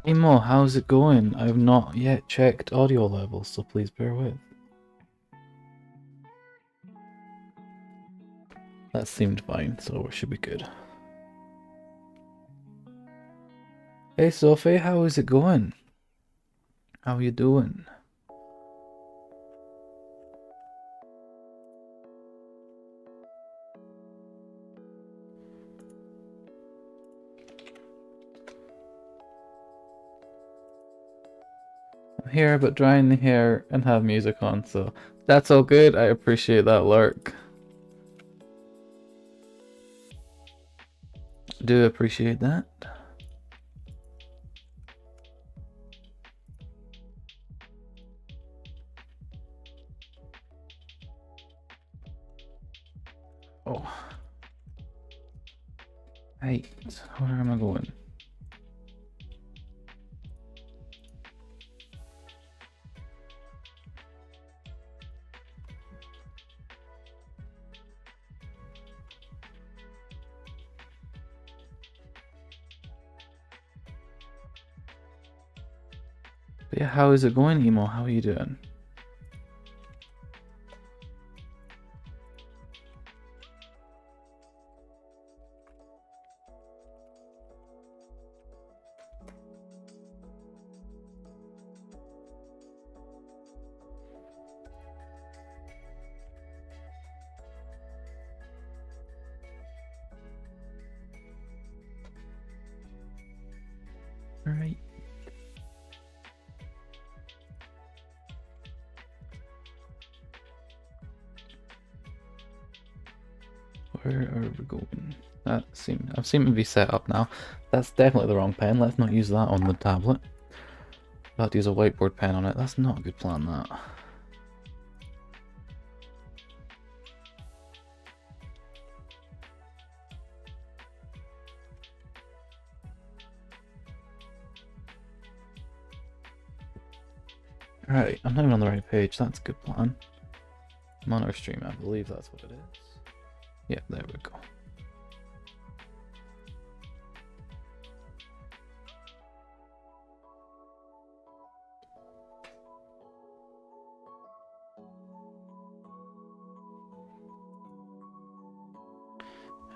Emo, how's it going? I've not yet checked audio levels, so please bear with. That seemed fine, so it should be good. Hey Sophie, how is it going? How you doing? I'm here but drying the hair and have music on, so that's all good. I appreciate that lurk. Do appreciate that. Oh. Hey, where am I going? But yeah, how is it going, Emo? How are you doing? Alright. Where are we going? I seem to be set up now. That's definitely the wrong pen. Let's not use that on the tablet. I'll have to use a whiteboard pen on it. That's not a good plan, that. Right, I'm not even on the right page. That's a good plan. I'm on our stream, I believe that's what it is. Yeah, there we go.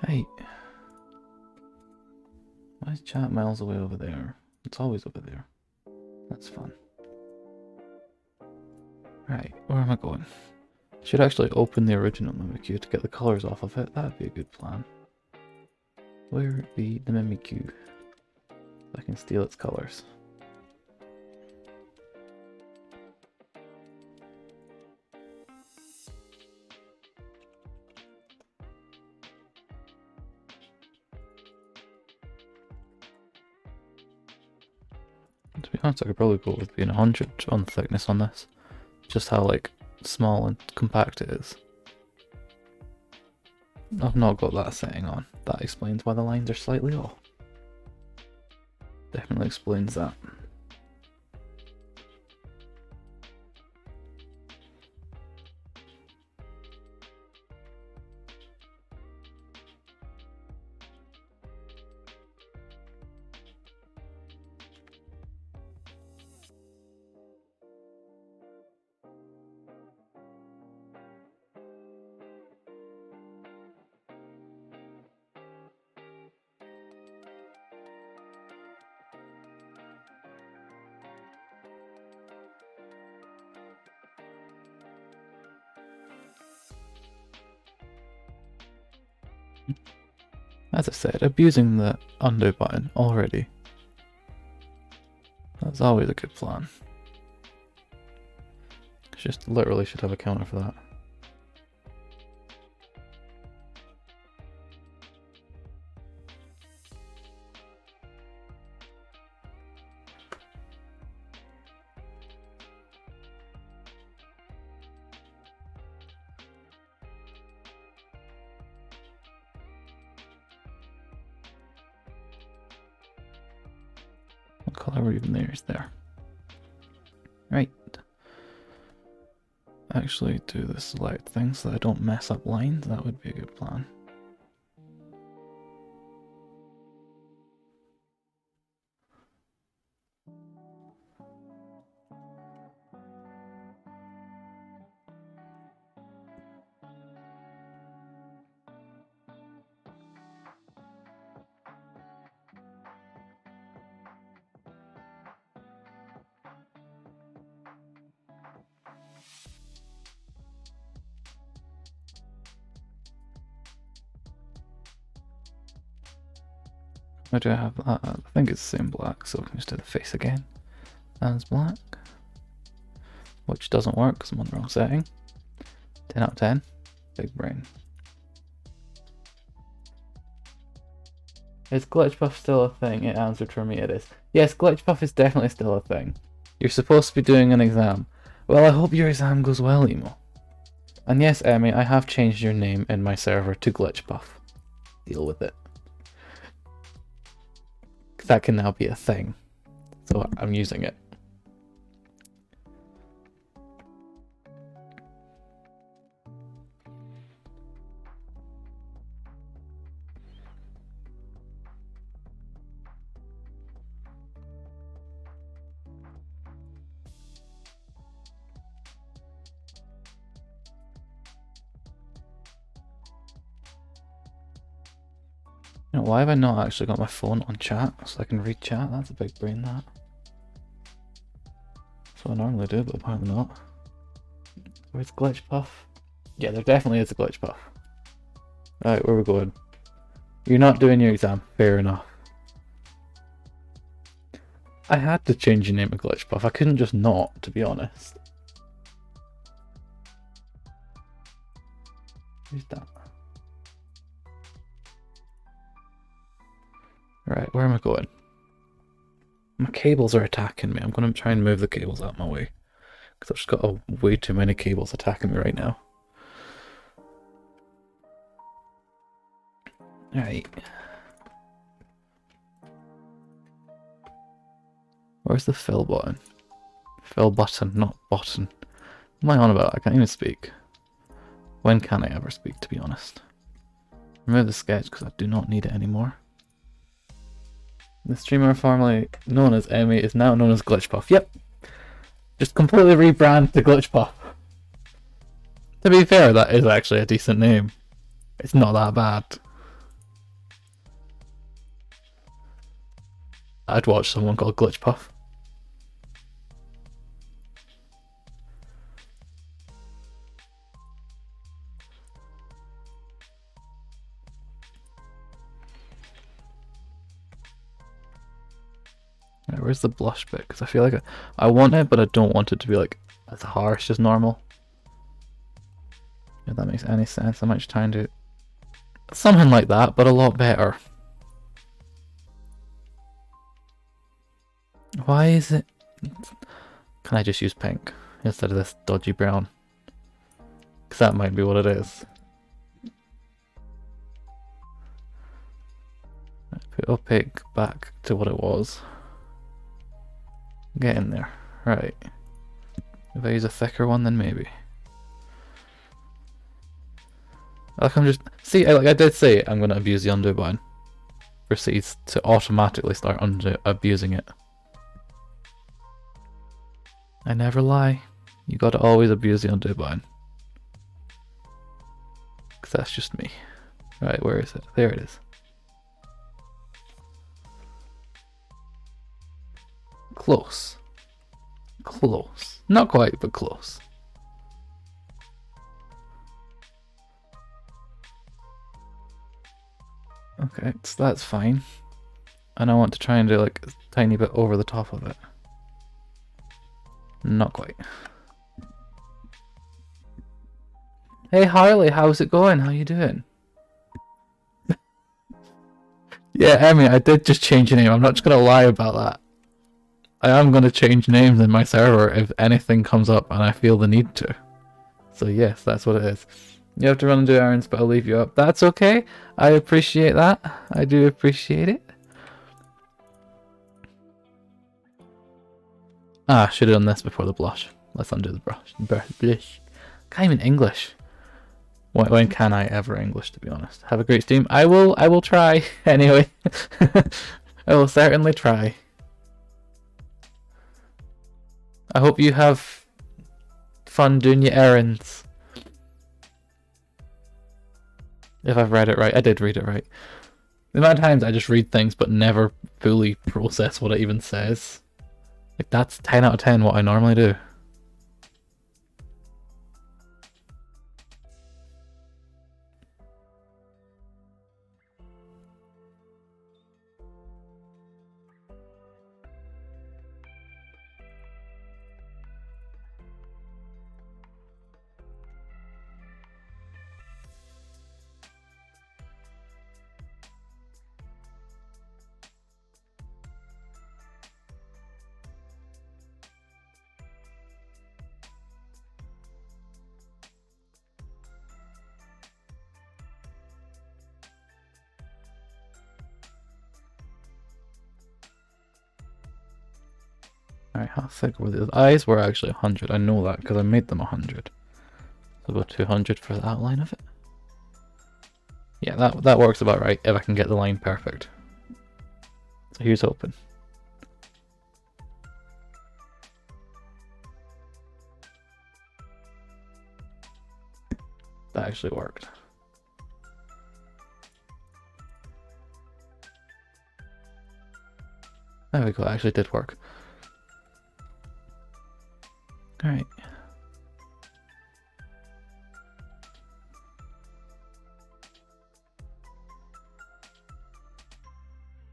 Hey. Why is chat miles away over there? It's always over there. That's fun. Right, where am I going? Should actually open the original Mimikyu to get the colours off of it. That'd be a good plan. Where be the Mimikyu? I can steal its colours. To be honest, I could probably go with being 100 on the thickness on this. Just how like small and compact it is. I've not got that setting on. That explains why the lines are slightly off. Definitely explains that. As I said, abusing the undo button already. That's always a good plan. Just literally should have a counter for that. What colour were even there? Is there? Right. Actually do the select thing so that I don't mess up lines. That would be a good plan. Where do I have that? I think it's the same black, so we can just do the face again as black. Which doesn't work because I'm on the wrong setting. 10 out of 10. Big brain. Is glitch buff still a thing? It answered for me, it is. Yes, glitch buff is definitely still a thing. You're supposed to be doing an exam. Well, I hope your exam goes well, Emo. And yes, Emmy, I have changed your name in my server to glitch buff. Deal with it. That can now be a thing. So I'm using it. You know, why have I not actually got my phone on chat so I can read chat? That's a big brain, that. That's what I normally do, but apparently not. Where's glitch puff? Yeah, there definitely is a glitch puff. Right, where are we going? You're not doing your exam. Fair enough. I had to change your name to glitch puff. I couldn't just not, to be honest. Who's that? Right, where am I going? My cables are attacking me. I'm going to try and move the cables out of my way. Because I've just got way too many cables attacking me right now. Alright. Where's the fill button? Fill button, not button. What am I on about? I can't even speak. When can I ever speak, to be honest? Remove the sketch because I do not need it anymore. The streamer formerly known as Emmy is now known as Glitchpuff. Yep. Just completely rebrand to Glitchpuff. To be fair, that is actually a decent name. It's not that bad. I'd watch someone called Glitchpuff. Right, where's the blush bit? Because I feel like I want it, but I don't want it to be like as harsh as normal. If that makes any sense, I might just try and do something like that, but a lot better. Why is it? Can I just use pink instead of this dodgy brown? Because that might be what it is. Put opaque back to what it was. Get in there. Right. If I use a thicker one, then maybe. Like I'm just... See, like I did say I'm going to abuse the undo button. Proceeds to automatically start abusing it. I never lie. You gotta always abuse the undo button. Because that's just me. Right, where is it? There it is. Close. Close. Not quite, but close. Okay, so that's fine. And I want to try and do like a tiny bit over the top of it. Not quite. Hey Harley, how's it going? How you doing? Yeah, Emmy, I did just change your name. I'm not just gonna lie about that. I am gonna change names in my server if anything comes up and I feel the need to. So yes, that's what it is. You have to run and do errands, but I'll leave you up. That's okay. I appreciate that. I do appreciate it. Ah, should have done this before the blush. Let's undo the brush. Blush. Can't even English. When can I ever English, to be honest? Have a great stream. I will try anyway. I will certainly try. I hope you have fun doing your errands. If I've read it right. I did read it right. The amount of times I just read things but never fully process what it even says. Like that's 10 out of 10 what I normally do. Alright, how thick were the eyes? Were actually 100. I know that because I made them 100. So about 200 for the outline of it. Yeah, that works about right if I can get the line perfect. So here's hoping. That actually worked. There we go, it actually did work. Alright.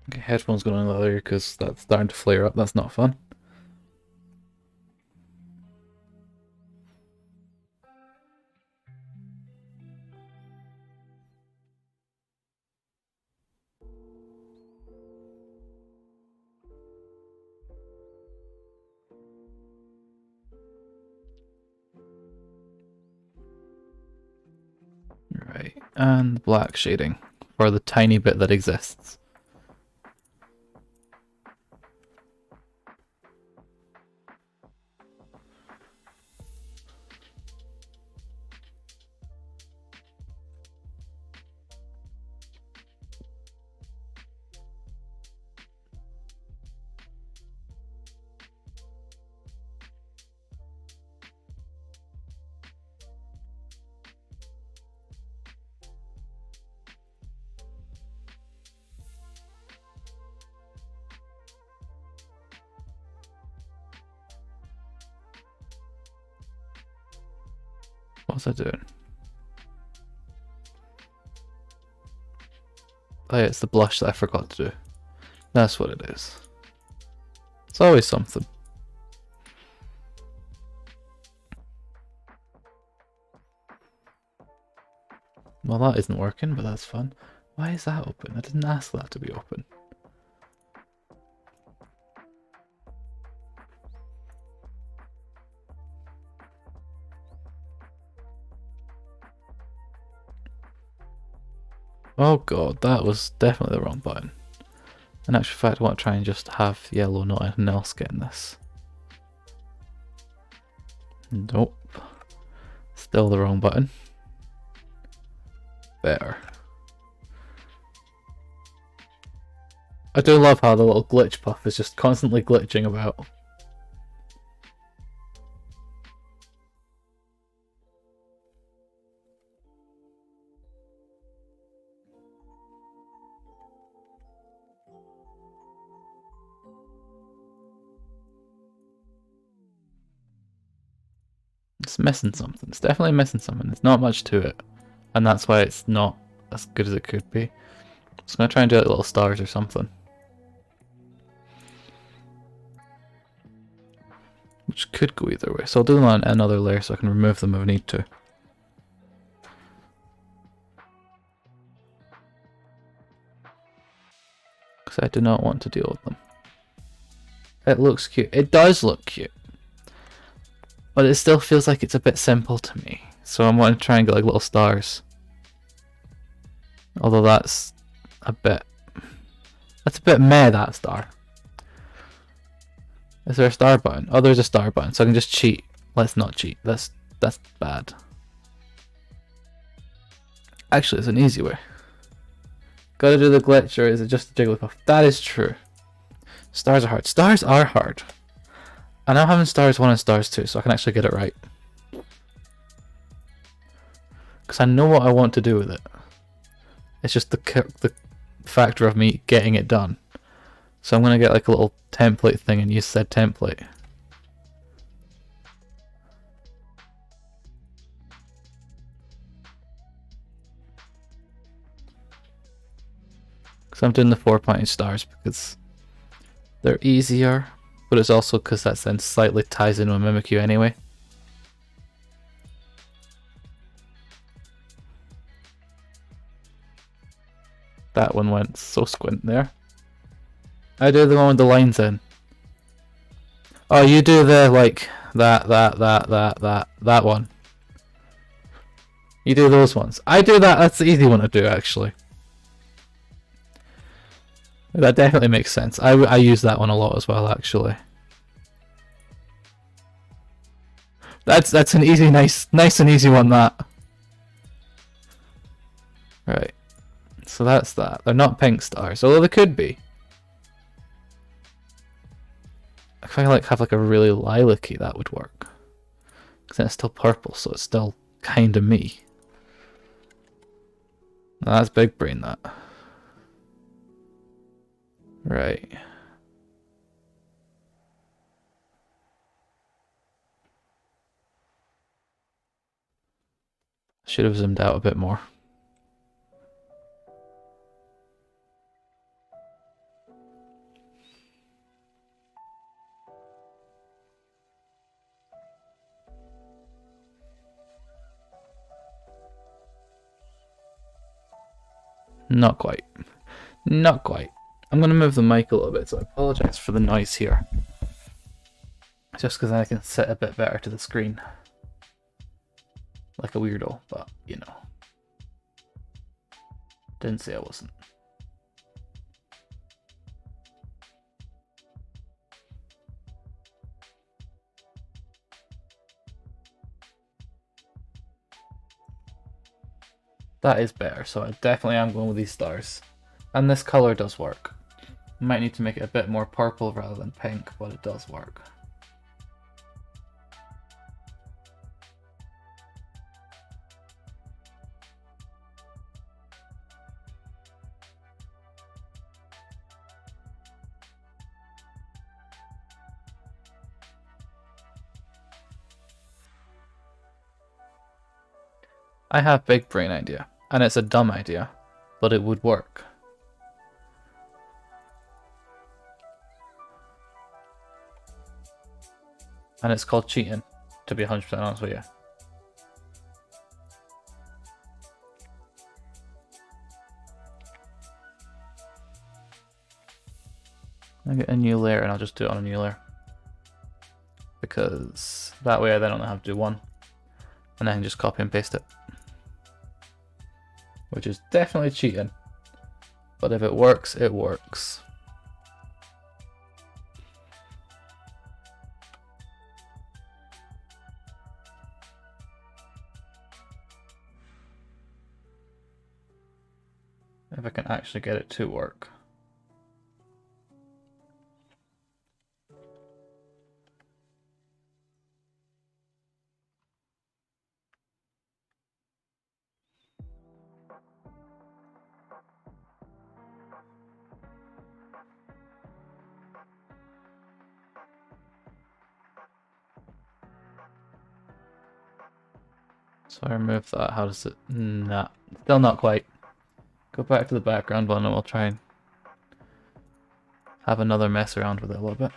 Okay, headphones going on in the other ear because that's starting to flare up. That's not fun. Right, and black shading for the tiny bit that exists. What's I doing? Oh yeah, it's the blush that I forgot to do. That's what it is. It's always something. Well, that isn't working, but that's fun. Why is that open? I didn't ask that to be open. Oh god, that was definitely the wrong button. In actual fact, I want to try and just have yellow, not anything else getting this. Nope. Still the wrong button. Better. I do love how the little glitch puff is just constantly glitching about. It's missing something. It's definitely missing something. There's not much to it. And that's why it's not as good as it could be. So I'm going to try and do like little stars or something. Which could go either way. So I'll do them on another layer so I can remove them if I need to. Because I do not want to deal with them. It looks cute. It does look cute. But it still feels like it's a bit simple to me. So I'm wanting to try and get like little stars. Although that's a bit meh, that star. Is there a star button? Oh, there's a star button, so I can just cheat. Let's not cheat. That's bad. Actually, it's an easy way. Gotta do the glitch, or is it just the Jigglypuff? That is true. Stars are hard. Stars are hard. And I'm having stars 1 and stars 2, so I can actually get it right. Because I know what I want to do with it. It's just the factor of me getting it done. So I'm going to get like a little template thing and use said template. Because I'm doing the 4-pointed stars because they're easier. But it's also because that then slightly ties into a Mimikyu anyway. That one went so squint there. I do the one with the lines in. Oh, you do the like that one. You do those ones. I do that. That's the easy one to do actually. That definitely makes sense. I use that one a lot as well actually. That's an easy, nice and easy one, that. Right. So that's that. They're not pink stars, although they could be. If I have like a really lilac-y, that would work. Because then it's still purple, so it's still kind of me. No, that's big brain, that. Right. Should have zoomed out a bit more. Not quite. Not quite. I'm going to move the mic a little bit, so I apologise for the noise here. Just because I can sit a bit better to the screen. Like a weirdo, but, you know. Didn't say I wasn't. That is better, so I definitely am going with these stars. And this colour does work. Might need to make it a bit more purple rather than pink, but it does work. I have big brain idea, and it's a dumb idea, but it would work. And it's called cheating, to be 100% honest with you. I'll get a new layer and I'll just do it on a new layer. Because that way I then only have to do one. And I can just copy and paste it. Which is definitely cheating. But if it works, it works. If I can actually get it to work. So I remove that. How does it? Nah, still not quite. Go back to the background one and we'll try and have another mess around with it a little bit.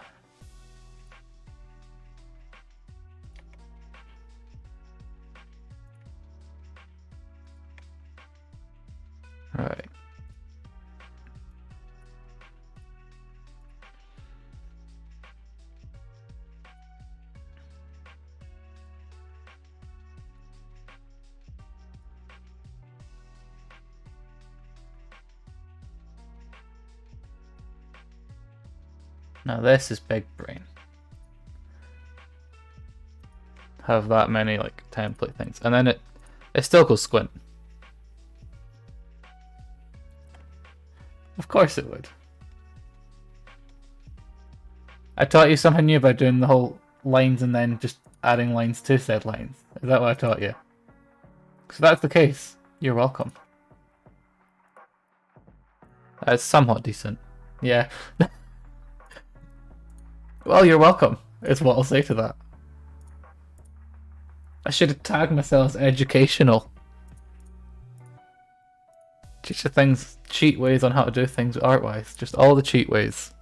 Right. Now this is big brain. Have that many like template things, and then it still goes squint. Of course it would. I taught you something new by doing the whole lines and then just adding lines to said lines. Is that what I taught you? So that's the case. You're welcome. That's somewhat decent. Yeah. Well, you're welcome, is what I'll say to that. I should have tagged myself as educational. Teach the things, cheat ways on how to do things art-wise. Just all the cheat ways.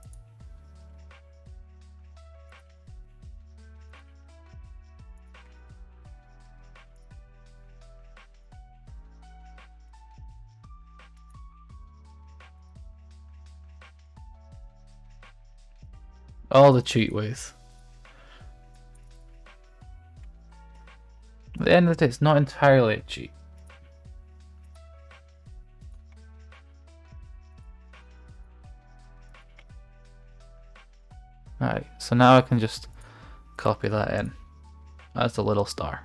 All the cheat ways. At the end of the day, it's not entirely a cheat. Alright, so now I can just copy that in. That's a little star.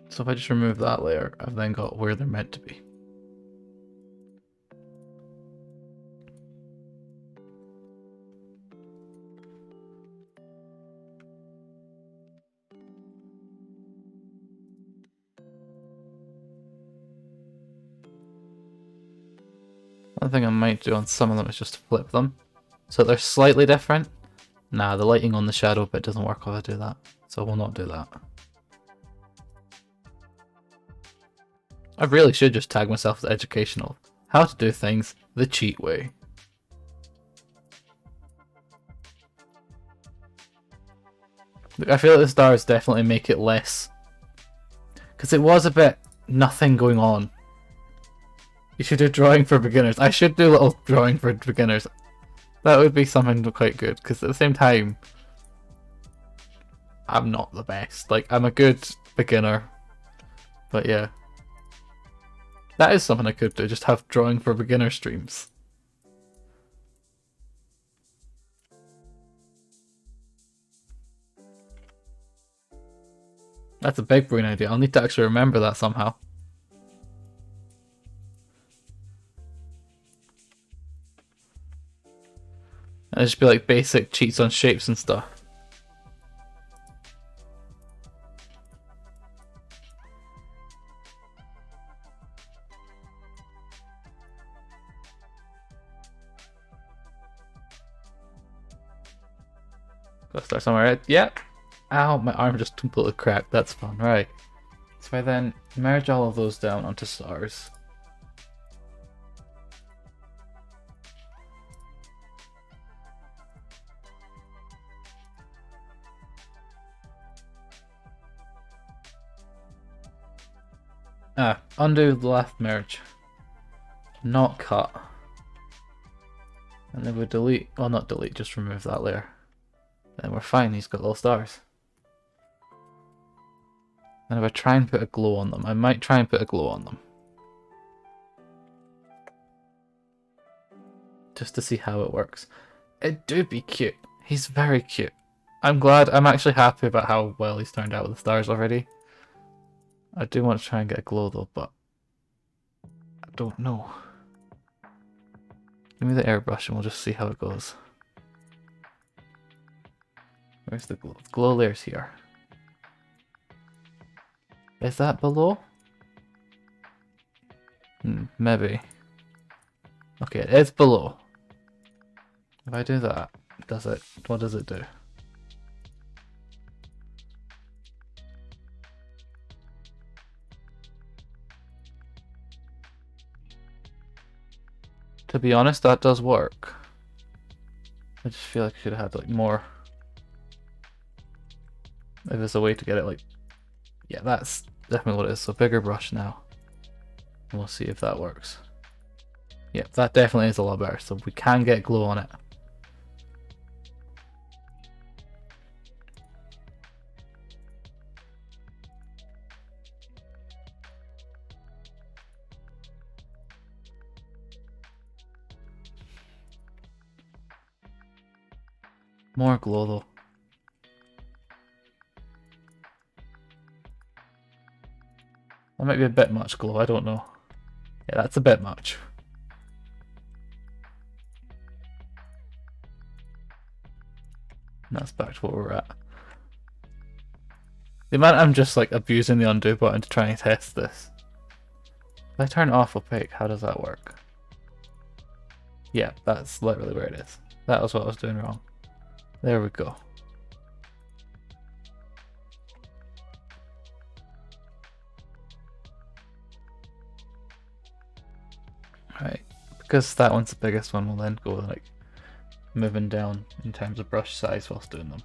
So if I just remove that layer, I've then got where they're meant to be. One thing I might do on some of them is just flip them, so they're slightly different. Nah, the lighting on the shadow bit doesn't work if I do that, so we'll not do that. I really should just tag myself as educational. How to do things the cheat way. Look, I feel like the stars definitely make it less, because it was a bit nothing going on. You should do drawing for beginners. I should do a little drawing for beginners. That would be something quite good, because at the same time, I'm not the best. Like, I'm a good beginner, but yeah. That is something I could do, just have drawing for beginner streams. That's a big brain idea. I'll need to actually remember that somehow. And just be like basic cheats on shapes and stuff. Gotta start somewhere. Yep. Ow, my arm just completely cracked. That's fun. Right. So if I then merge all of those down onto stars. Undo the left merge. Not cut. And then we delete, well not delete, just remove that layer. Then we're fine, he's got little stars. And if I try and put a glow on them, I might try and put a glow on them. Just to see how it works. It do be cute. He's very cute. I'm actually happy about how well he's turned out with the stars already. I do want to try and get a glow though, but I don't know. Give me the airbrush and we'll just see how it goes. Where's the glow? The glow layer's here. Is that below? Maybe. Okay, it is below. If I do that, what does it do? To be honest, that does work. I just feel like I should have had like more. If there's a way to get it like, yeah, that's definitely what it is. So bigger brush now. And we'll see if that works. Yep, that definitely is a lot better. So we can get glow on it. More glow though. That might be a bit much glow, I don't know. Yeah, that's a bit much. And that's back to what we're at. The amount I'm just like abusing the undo button to try and test this. If I turn off opaque, how does that work? Yeah, that's literally where it is. That was what I was doing wrong. There we go. Right, because that one's the biggest one, we'll then go like moving down in terms of brush size whilst doing them.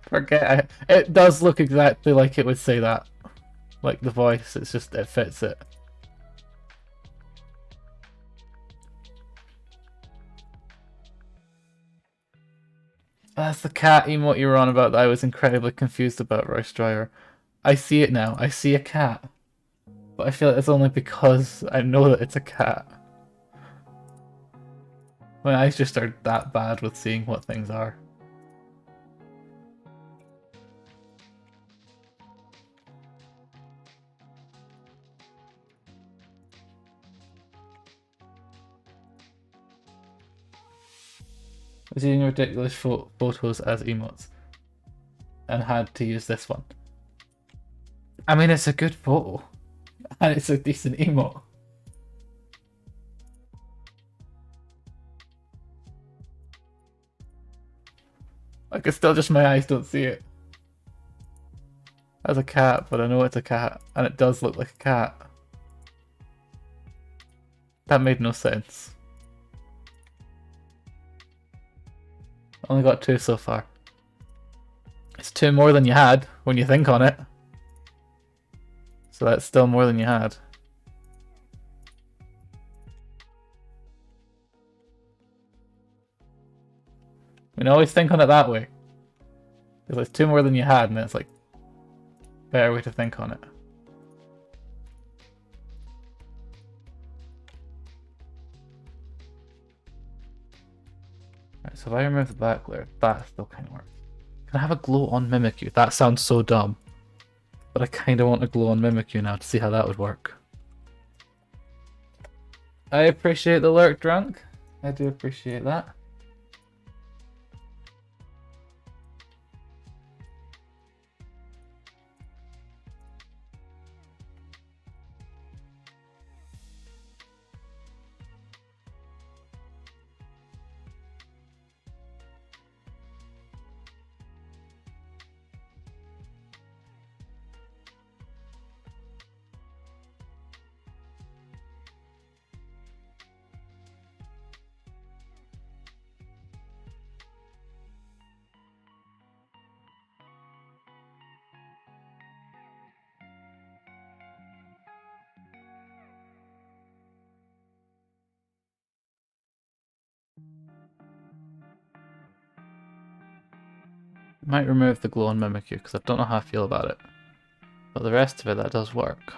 Forget it. It does look exactly like it would say that. Like the voice, it's just, it fits it. That's the cat emote you were on about that I was incredibly confused about, Royce Dryer. I see it now. I see a cat. But I feel like it's only because I know that it's a cat. My eyes just are that bad with seeing what things are. I was using ridiculous photos as emotes and had to use this one. I mean, it's a good photo and it's a decent emote. Like, it's still just my eyes don't see it. As a cat, but I know it's a cat and it does look like a cat. That made no sense. Only got 2 so far. It's 2 more than you had when you think on it. So that's still more than you had. I mean, always think on it that way. Because it's 2 more than you had, and it's like better way to think on it. Right, so if I remove the back layer, that still kind of works. Can I have a glow on Mimikyu? That sounds so dumb. But I kind of want a glow on Mimikyu now to see how that would work. I appreciate the lurk, Drunk. I do appreciate that. Might remove the glow on Mimikyu because I don't know how I feel about it. But the rest of it, that does work.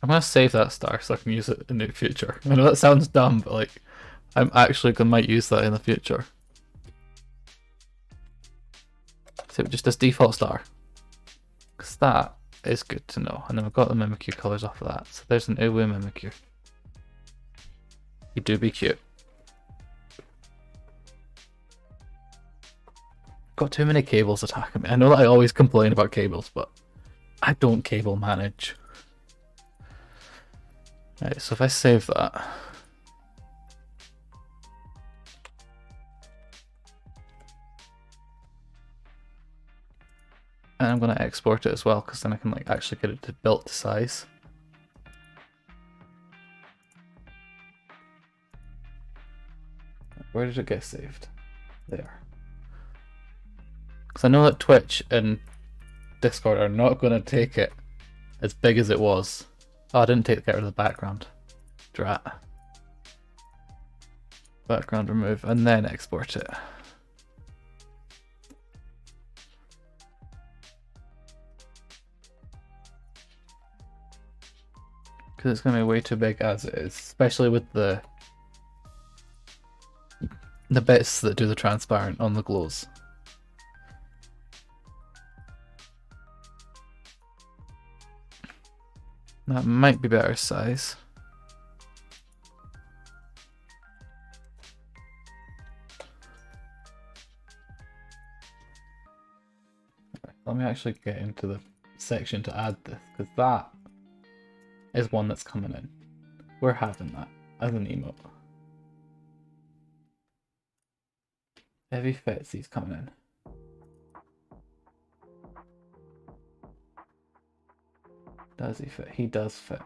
I'm gonna save that star so I can use it in the future. I know that sounds dumb, but like, I'm actually might use that in the future. So just this default star. Because that is good to know. And then we've got the Mimikyu colours off of that. So there's an Uwu Mimikyu. You do be cute. Got too many cables attacking me. I know that I always complain about cables, but I don't cable manage. Right, so if I save that. And I'm going to export it as well, because then I can like actually get it to built to size. Where did it get saved? There. Because I know that Twitch and Discord are not going to take it as big as it was. Oh, I didn't get rid of the background. Drat. Background remove, and then export it. Because it's going to be way too big as it is, especially with the bits that do the transparent on the glows. That might be better size. Let me actually get into the section to add this, because that is one that's coming in. We're having that as an emote. Heavy fits, he's coming in. Does he fit? He does fit.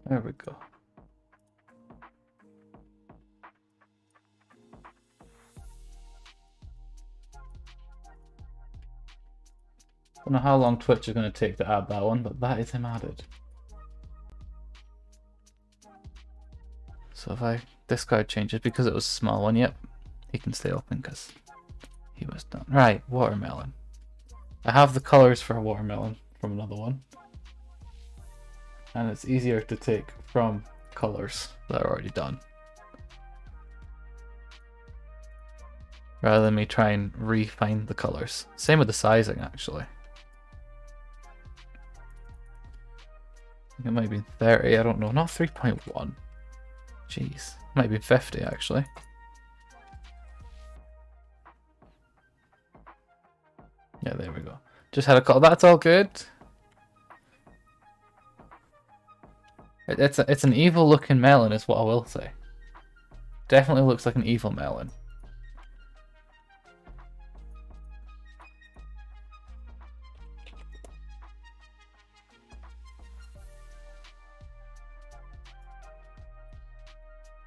There we go. Don't know how long Twitch is going to take to add that one, but that is him added. So if I discard changes because it was a small one, yep, he can stay open because he was done. Right, watermelon. I have the colors for a watermelon from another one. And it's easier to take from colors that are already done. Rather than me try and refine the colors. Same with the sizing actually. It might be 30, I don't know. Not 3.1. Jeez. Might be 50 actually. Yeah, there we go. Just had a call. That's all good. It's an evil looking melon is what I will say. Definitely looks like an evil melon.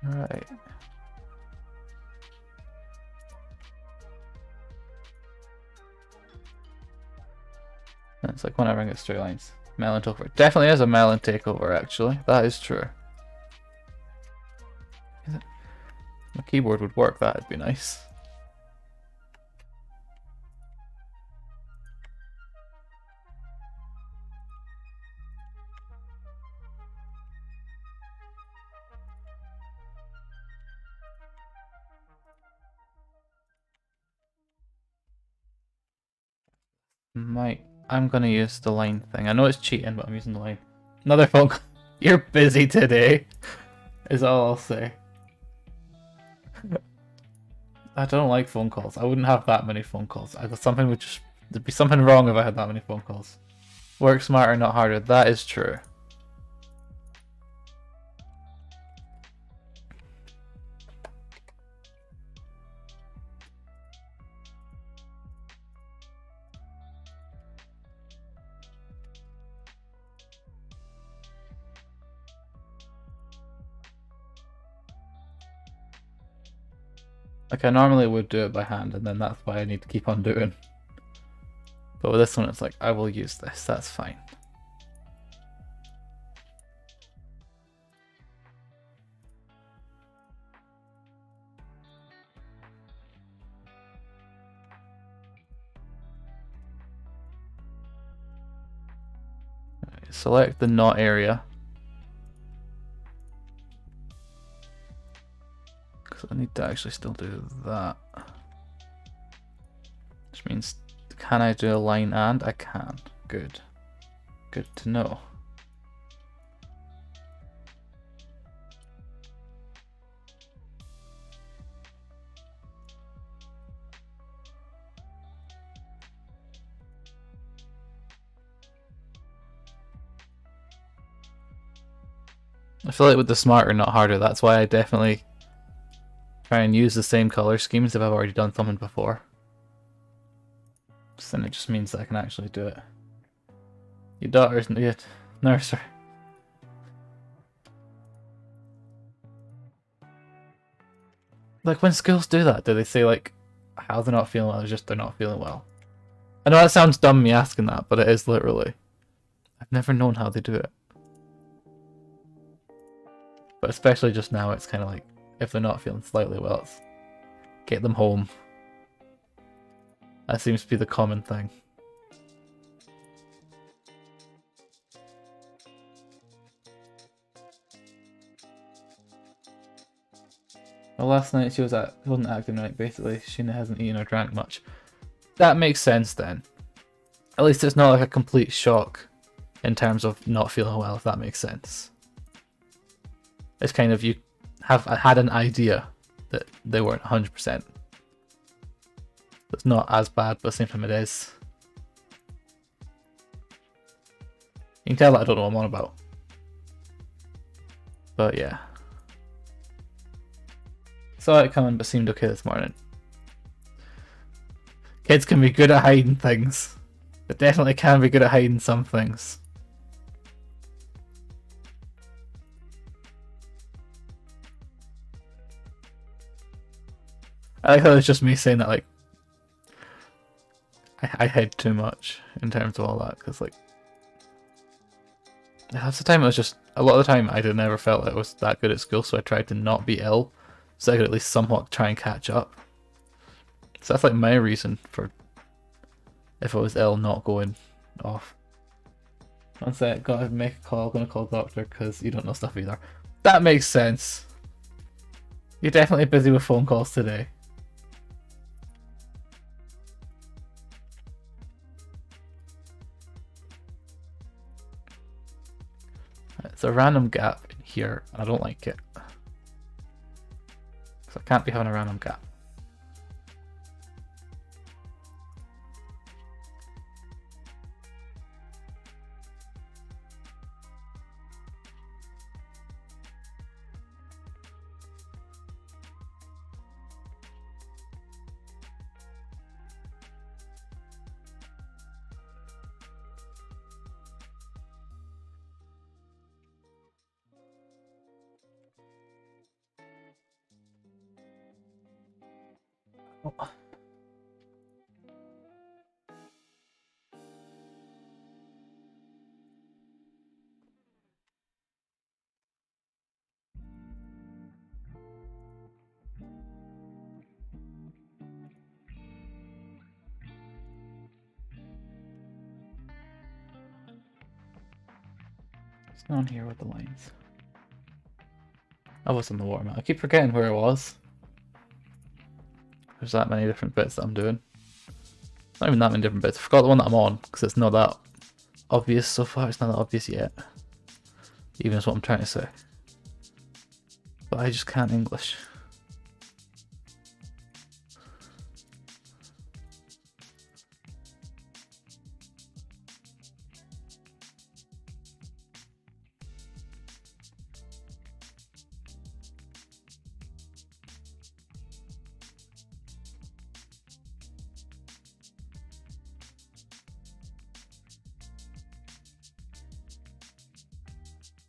Alright. It's like whenever I get straight lines. Melon takeover. Definitely is a melon takeover, actually. That is true. Is it? My keyboard would work, that'd be nice. I'm gonna use the line thing. I know it's cheating, but I'm using the line. Another phone call. You're busy today, is all I'll say. I don't like phone calls. I wouldn't have that many phone calls. There'd be something wrong if I had that many phone calls. Work smarter, not harder. That is true. Like I normally would do it by hand, and then that's why I need to keep on doing. But with this one, it's like, I will use this, that's fine. Right, select the knot area. I need to actually still do that. Which means, can I do a line and? I can. Good. Good to know. I feel like with the smarter, not harder, that's why I definitely try and use the same color schemes if I've already done something before. So then it just means that I can actually do it. Your daughter's yet nursery. Like when schools do that, do they say like how they're not feeling well, or just they're not feeling well? I know that sounds dumb me asking that, but it is literally. I've never known how they do it. But especially just now, it's kind of like, if they're not feeling slightly well, it's get them home. That seems to be the common thing. Well, last night she wasn't acting right, basically. She hasn't eaten or drank much. That makes sense then. At least it's not like a complete shock in terms of not feeling well, if that makes sense. It's kind of, you have had an idea that they weren't 100%. It's not as bad, but at the same time it is. You can tell that I don't know what I'm on about. But yeah. Saw it coming, but seemed okay this morning. Kids can be good at hiding things. They definitely can be good at hiding some things. like how it's just me saying that, like, I hid too much in terms of all that, because, like, half the time it was just, a lot of the time I never felt that I was that good at school, so I tried to not be ill, so I could at least somewhat try and catch up. So that's like my reason for, if I was ill, not going off. One sec, gotta make a call, gonna call doctor because you don't know stuff either. That makes sense. You're definitely busy with phone calls today. It's a random gap in here, and I don't like it. So I can't be having a random gap. Oh. It's down here with the lines. I was on the watermelon. I keep forgetting where I was. There's that many different bits that I'm doing. Not even that many different bits. I forgot the one that I'm on because it's not that obvious so far. It's not that obvious yet. Even is what I'm trying to say. But I just can't English.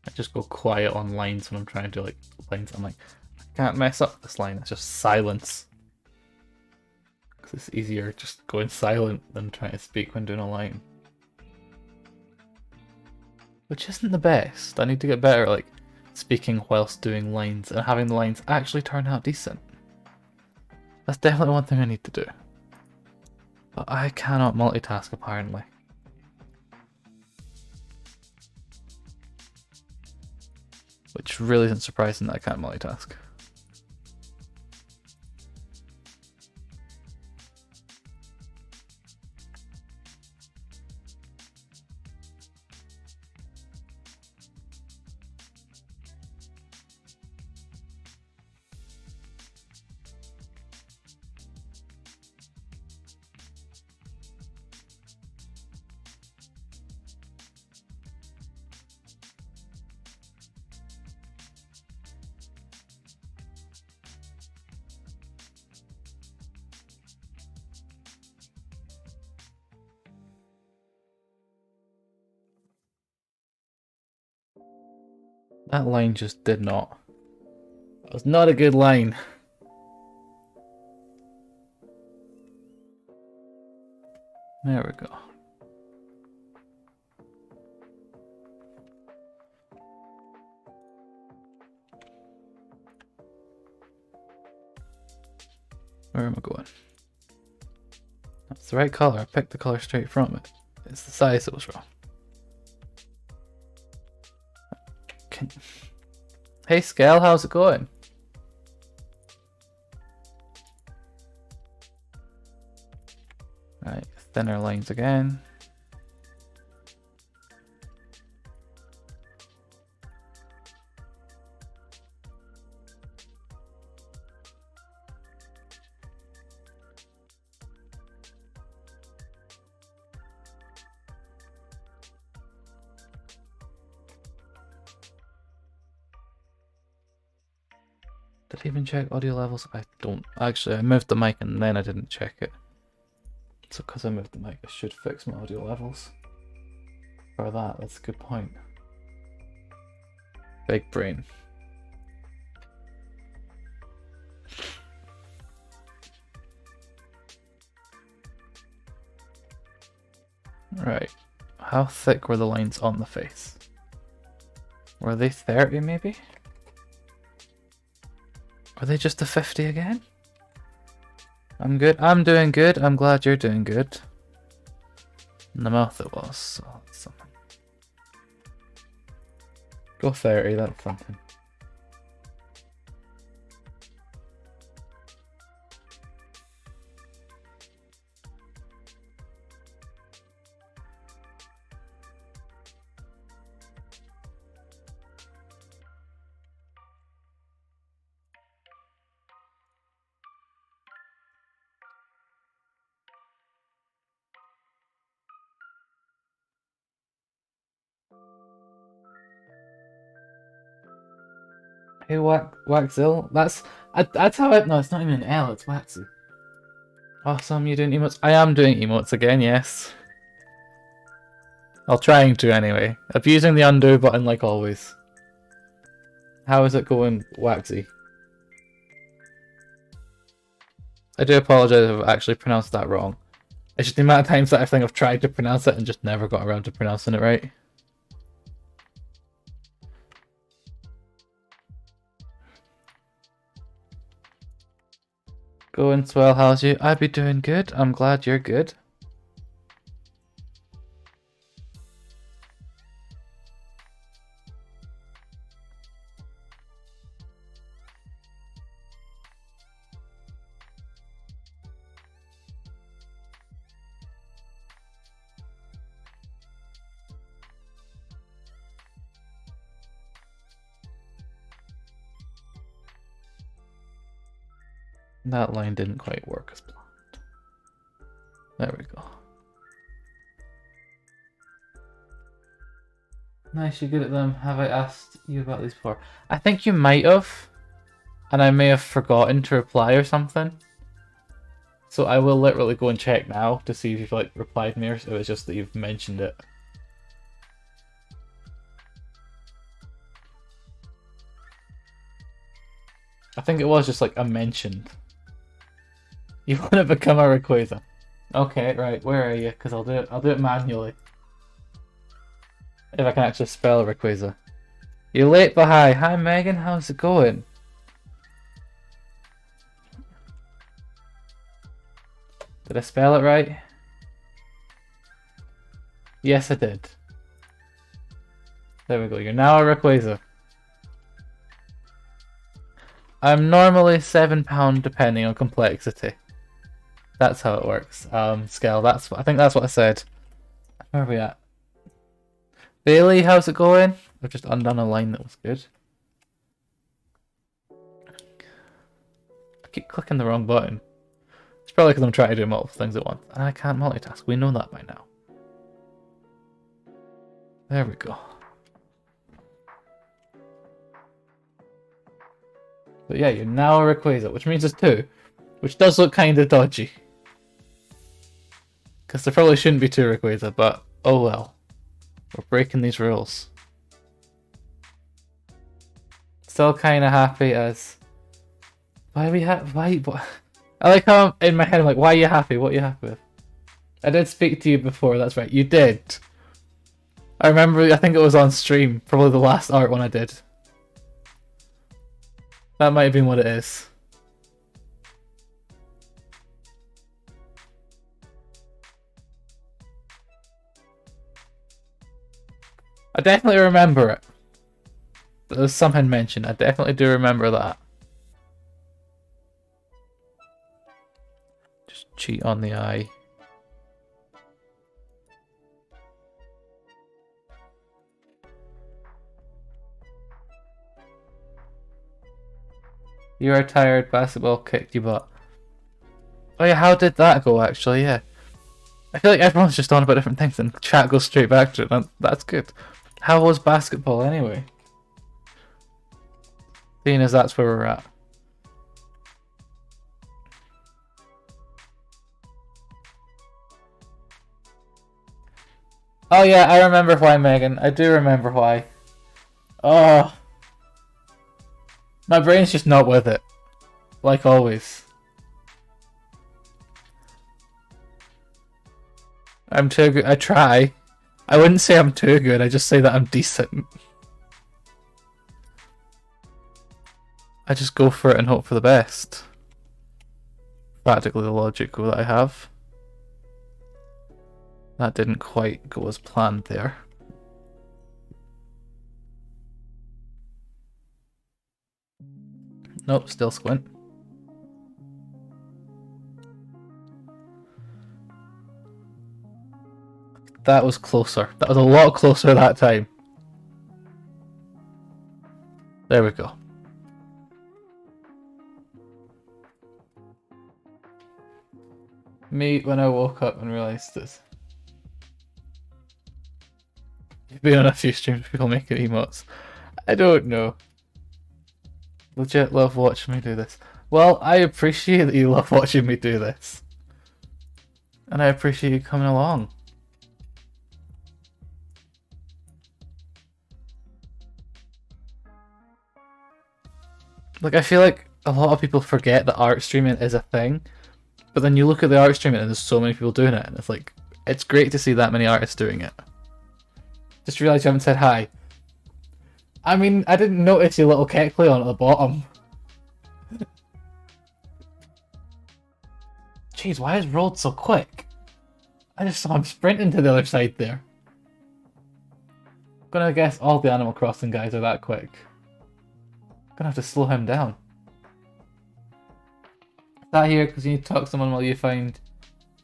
I just go quiet on lines when I'm trying to do like lines. I'm like, I can't mess up this line. It's just silence. Because it's easier just going silent than trying to speak when doing a line. Which isn't the best. I need to get better at like speaking whilst doing lines and having the lines actually turn out decent. That's definitely one thing I need to do. But I cannot multitask apparently. Which really isn't surprising that I can't multitask. That line just did not. That was not a good line. There we go. Where am I going? That's the right color. I picked the color straight from it. It's the size that was wrong. Hey Scale, how's it going? Right, thinner lines again. Did I even check audio levels? I don't. Actually, I moved the mic and then I didn't check it. So because I moved the mic, I should fix my audio levels. For that, that's a good point. Big brain. Right. How thick were the lines on the face? Were they 30 maybe? Are they just a 50 again? I'm good. I'm doing good. I'm glad you're doing good. In the mouth it was, so that's something. Go 30, that's something. Hey, Waxil, that's how it. No, it's not even an L. It's Waxy. Awesome, you doing emotes? I am doing emotes again. Yes, I'll trying to anyway. Abusing the undo button like always. How is it going, Waxy? I do apologize if I've actually pronounced that wrong. It's just the amount of times that I think I've tried to pronounce it and just never got around to pronouncing it right. Going swell, how's you? I be doing good. I'm glad you're good. That line didn't quite work as planned. There we go. Nice, you're good at them. Have I asked you about these before? I think you might have, and I may have forgotten to reply or something. So I will literally go and check now to see if you've like replied me or if it's just that you've mentioned it. I think it was just like a mention. You want to become a Rayquaza. Okay, right, where are you? Because I'll do it manually. If I can actually spell Rayquaza. You're late, but hi. Hi Megan, how's it going? Did I spell it right? Yes, I did. There we go, you're now a Rayquaza. I'm normally £7 depending on complexity. That's how it works. Scale, I think that's what I said. Where are we at? Bailey, how's it going? I've just undone a line that was good. I keep clicking the wrong button. It's probably because I'm trying to do multiple things at once. And I can't multitask. We know that by now. There we go. But yeah, you're now a Rayquaza, which means there's two. Which does look kind of dodgy. Because there probably shouldn't be two Rayquaza, but oh well. We're breaking these rules. Still kind of happy as... Why are we happy? Why? I like how in my head I'm like, why are you happy? What are you happy with? I did speak to you before, that's right. You did. I remember, I think it was on stream. Probably the last art one I did. That might have been what it is. I definitely remember it. There was something mentioned. I definitely do remember that. Just cheat on the eye. You are tired, basketball kicked you butt. Oh yeah, how did that go actually? Yeah. I feel like everyone's just on about different things and chat goes straight back to it. And that's good. How was basketball anyway? Seeing as that's where we're at. Oh yeah, I remember why, Megan. I do remember why. Oh. My brain's just not with it. Like always. I'm too good. I try. I wouldn't say I'm too good, I just say that I'm decent. I just go for it and hope for the best. Practically the logic that I have. That didn't quite go as planned there. Nope, still squint. That was closer. That was a lot closer that time. There we go. Me, when I woke up and realised this. You've been on a few streams of people making emotes. I don't know. Legit love watching me do this. Well, I appreciate that you love watching me do this. And I appreciate you coming along. Like, I feel like a lot of people forget that art streaming is a thing. But then you look at the art streaming and there's so many people doing it. And it's like, it's great to see that many artists doing it. Just realised you haven't said hi. I mean, I didn't notice your little Kecleon at the bottom. Jeez, why is rolled so quick? I just saw him sprinting to the other side there. I'm gonna guess all the Animal Crossing guys are that quick. I'm gonna have to slow him down. Sat here because you need to talk to someone while you find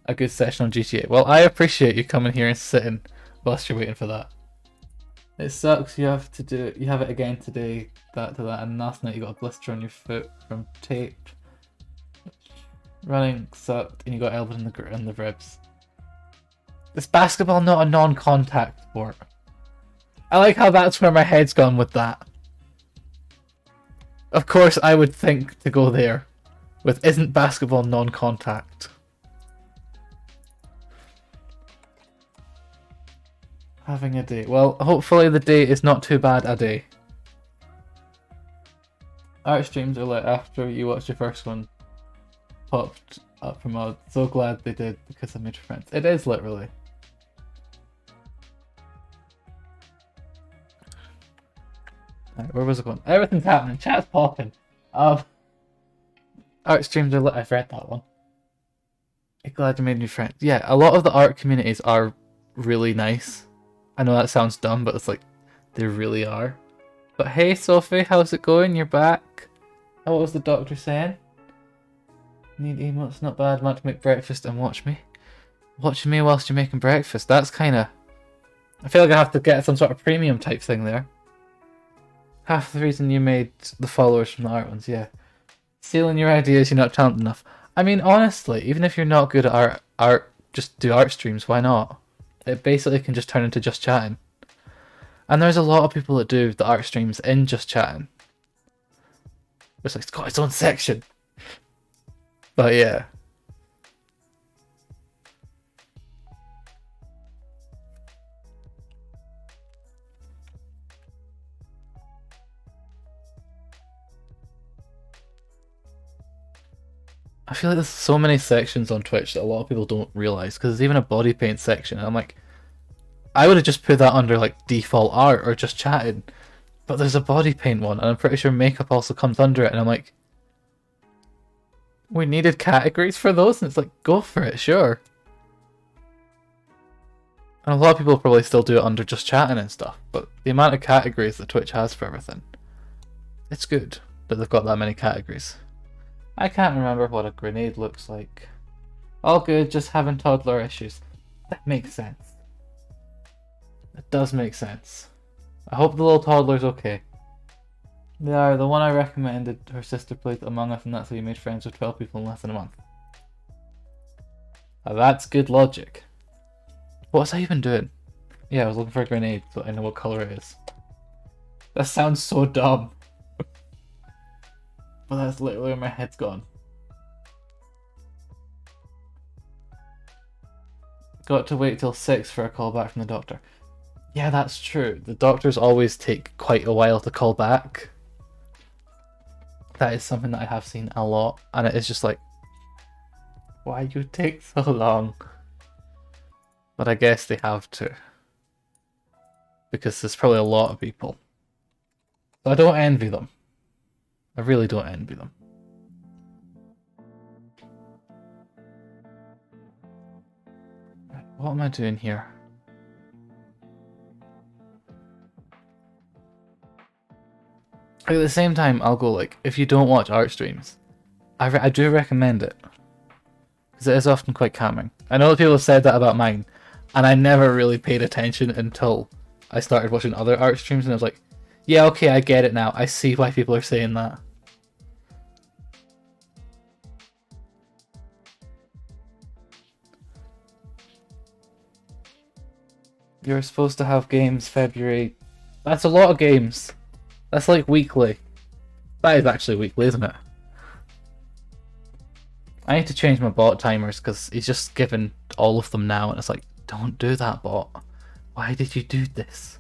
a good session on GTA. Well, I appreciate you coming here and sitting whilst you're waiting for that. It sucks you have it again today, that, and last night you got a blister on your foot from tape. Running sucked and you got elbowed in the ribs. Is basketball not a non-contact sport? I like how that's where my head's gone with that. Of course I would think to go there with isn't basketball non-contact? Having a day. Well, hopefully the day is not too bad a day. Art streams are lit after you watch your first one. Popped up from mod. So glad they did because I made friends. It is literally. Right, where was it going? Everything's happening. Chat's popping. Art streams are lit. I've read that one. I'm glad you made new friends. Yeah, a lot of the art communities are really nice. I know that sounds dumb, but it's like, they really are. But hey, Sophie, how's it going? You're back. Oh, what was the doctor saying? Need emotes, not bad. Want to make breakfast and watch me. Watching me whilst you're making breakfast. That's kind of... I feel like I have to get some sort of premium type thing there. Half the reason you made the followers from the art ones, yeah. Stealing your ideas, you're not talented enough. I mean, honestly, even if you're not good at art, just do art streams, why not? It basically can just turn into just chatting. And there's a lot of people that do the art streams in just chatting. It's like, it's got its own section. But yeah. I feel like there's so many sections on Twitch that a lot of people don't realise, because there's even a body paint section, and I'm like, I would have just put that under like default art or just chatting, but there's a body paint one, and I'm pretty sure makeup also comes under it, and I'm like, we needed categories for those, and it's like, go for it, sure. And a lot of people probably still do it under just chatting and stuff, but the amount of categories that Twitch has for everything, it's good that they've got that many categories. I can't remember what a grenade looks like. All good, just having toddler issues. That makes sense. It does make sense. I hope the little toddler's okay. They are. The one I recommended, her sister played Among Us, and that's how you made friends with 12 people in less than a month. Now that's good logic. What was I even doing? Yeah, I was looking for a grenade so I know what colour it is. That sounds so dumb. But that's literally where my head's gone. Got to wait till 6 for a call back from the doctor. Yeah, that's true. The doctors always take quite a while to call back. That is something that I have seen a lot, and it is just like, why do you take so long? But I guess they have to. Because there's probably a lot of people. So I don't envy them. I really don't envy them. What am I doing here? At the same time, I'll go like, if you don't watch art streams, I do recommend it. Because it is often quite calming. I know that people have said that about mine, and I never really paid attention until I started watching other art streams, and I was like, yeah, okay, I get it now. I see why people are saying that. You're supposed to have games February. That's a lot of games. That's like weekly. That is actually weekly, isn't it? I need to change my bot timers because he's just given all of them now, and it's like, don't do that, bot. Why did you do this?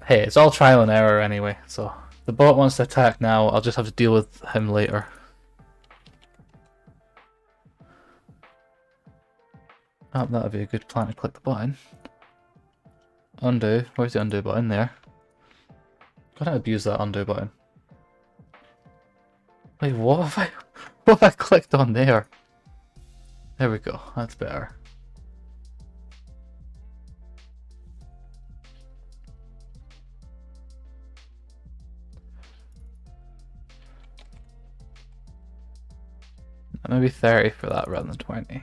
Hey, it's all trial and error anyway, so the bot wants to attack now, I'll just have to deal with him later. Oh, that would be a good plan to click the button. Undo. Where's the undo button? There. Gotta abuse that undo button. Wait, what have I clicked on there? There we go. That's better. Maybe 30 for that rather than 20.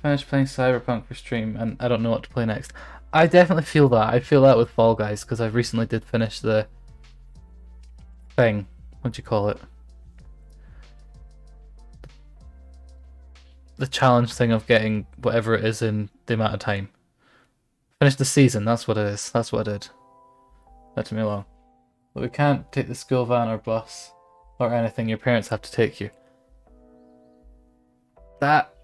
Finished playing Cyberpunk for stream and I don't know what to play next. I definitely feel that. I feel that with Fall Guys because I recently did finish the thing. What do you call it? The challenge thing of getting whatever it is in the amount of time. Finish the season, that's what it is. That's what I did. That took me long. But we can't take the school van or bus or anything. Your parents have to take you. That,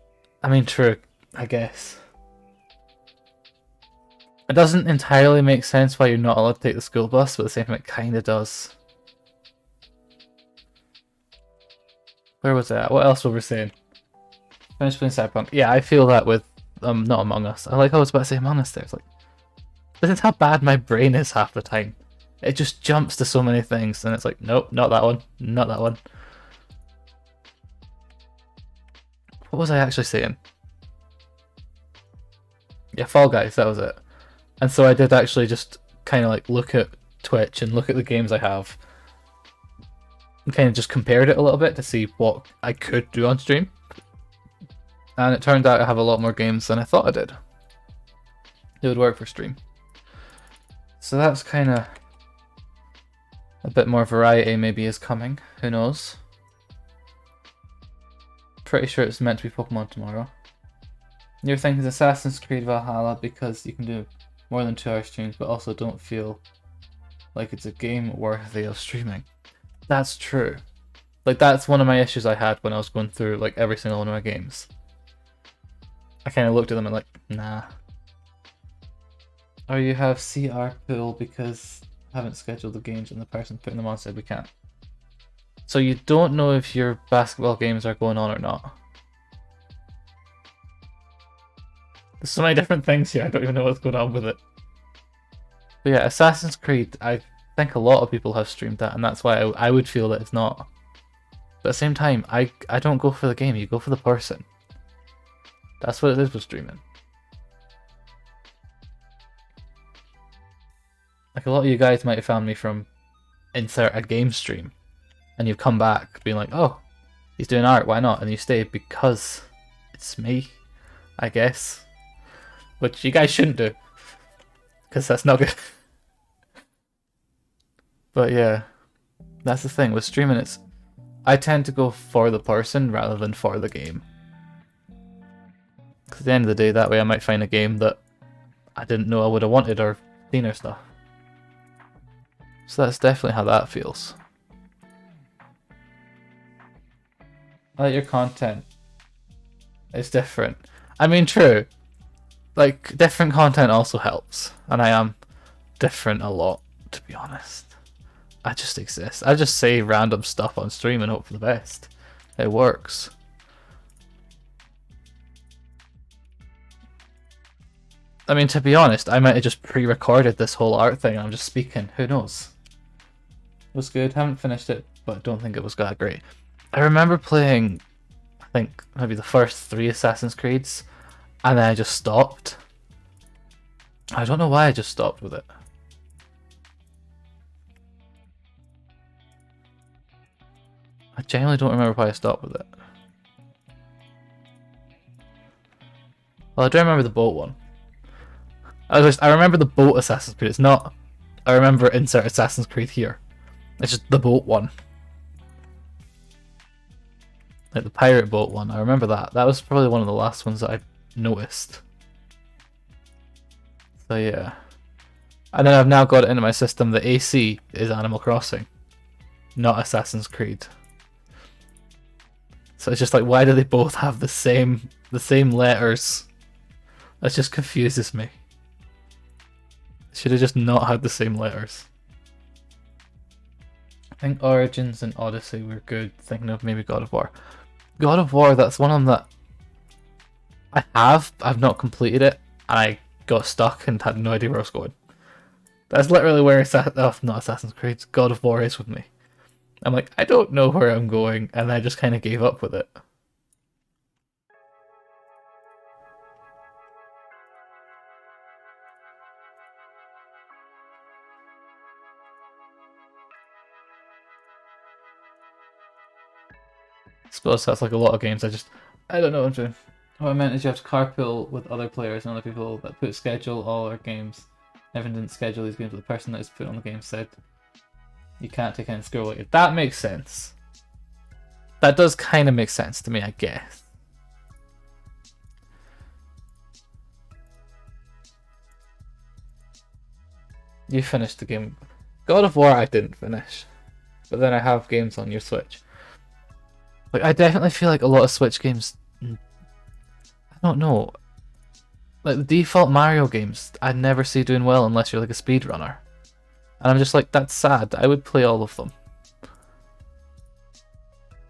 I mean, true, I guess. It doesn't entirely make sense why you're not allowed to take the school bus, but at the same time it kinda does. Where was that? What else were we saying? Finish playing Cyberpunk. Yeah, I feel that with not Among Us. I like how I was about to say Among Us there. It's like, this is how bad my brain is half the time. It just jumps to so many things, and it's like, nope, not that one, not that one. What was I actually saying? Yeah, Fall Guys, that was it. And so I did actually just kind of like look at Twitch and look at the games I have. And kind of just compared it a little bit to see what I could do on stream. And it turned out I have a lot more games than I thought I did. It would work for stream. So that's kind of a bit more variety maybe is coming. Who knows? Pretty sure it's meant to be Pokemon tomorrow. You're thinking Assassin's Creed Valhalla because you can do more than 2-hour streams, but also don't feel like it's a game worthy of streaming. That's true. Like, that's one of my issues I had when I was going through like every single one of my games. I kind of looked at them and like, nah. Or you have CR pool because I haven't scheduled the games and the person putting them on said we can't. So you don't know if your basketball games are going on or not. There's so many different things here, I don't even know what's going on with it. But yeah, Assassin's Creed, I think a lot of people have streamed that, and that's why I would feel that it's not. But at the same time, I don't go for the game, you go for the person. That's what it is with streaming. Like, a lot of you guys might have found me from insert a game stream, and you've come back being like, oh, he's doing art, why not? And you stay because it's me, I guess. Which you guys shouldn't do, because that's not good. But yeah, that's the thing with streaming. I tend to go for the person rather than for the game. Because at the end of the day, that way I might find a game that I didn't know I would have wanted or seen or stuff. So that's definitely how that feels. I like your content. It's different. I mean, true. Like, different content also helps. And I am different a lot. to be honest. I just exist. I just say random stuff on stream and hope for the best. It works. I mean, to be honest, I might have just pre-recorded this whole art thing and I'm just speaking. Who knows? It was good. Haven't finished it, but don't think it was that great. I remember playing, I think, maybe the first 3 Assassin's Creeds, and then I just stopped. I don't know why I just stopped with it. I genuinely don't remember why I stopped with it. Well, I do remember the boat one. I remember the boat Assassin's Creed. It's not. I remember insert Assassin's Creed here. It's just the boat one. Like the pirate boat one. I remember that. That was probably one of the last ones that I noticed. So yeah. And then I've now got it into my system that AC is Animal Crossing, not Assassin's Creed. So it's just like, why do they both have the same letters? That just confuses me. Should have just not had the same letters. I think Origins and Odyssey were good. Thinking of maybe God of War. God of War, that's one of them that I've not completed it, and I got stuck and had no idea where I was going. That's literally where not Assassin's Creed, God of War is with me. I'm like, I don't know where I'm going, and I just kind of gave up with it. I suppose that's like a lot of games. I don't know what I'm doing. What I meant is you have to carpool with other players and other people that put schedule all our games. Evan didn't schedule these games, but the person that is put on the game said you can't take any scroll later. That makes sense. That does kind of make sense to me, I guess. You finished the game. God of War I didn't finish, but then I have games on your Switch. Like, I definitely feel like a lot of Switch games, I don't know, like the default Mario games I'd never see doing well unless you're like a speedrunner. And I'm just like, that's sad. I would play all of them.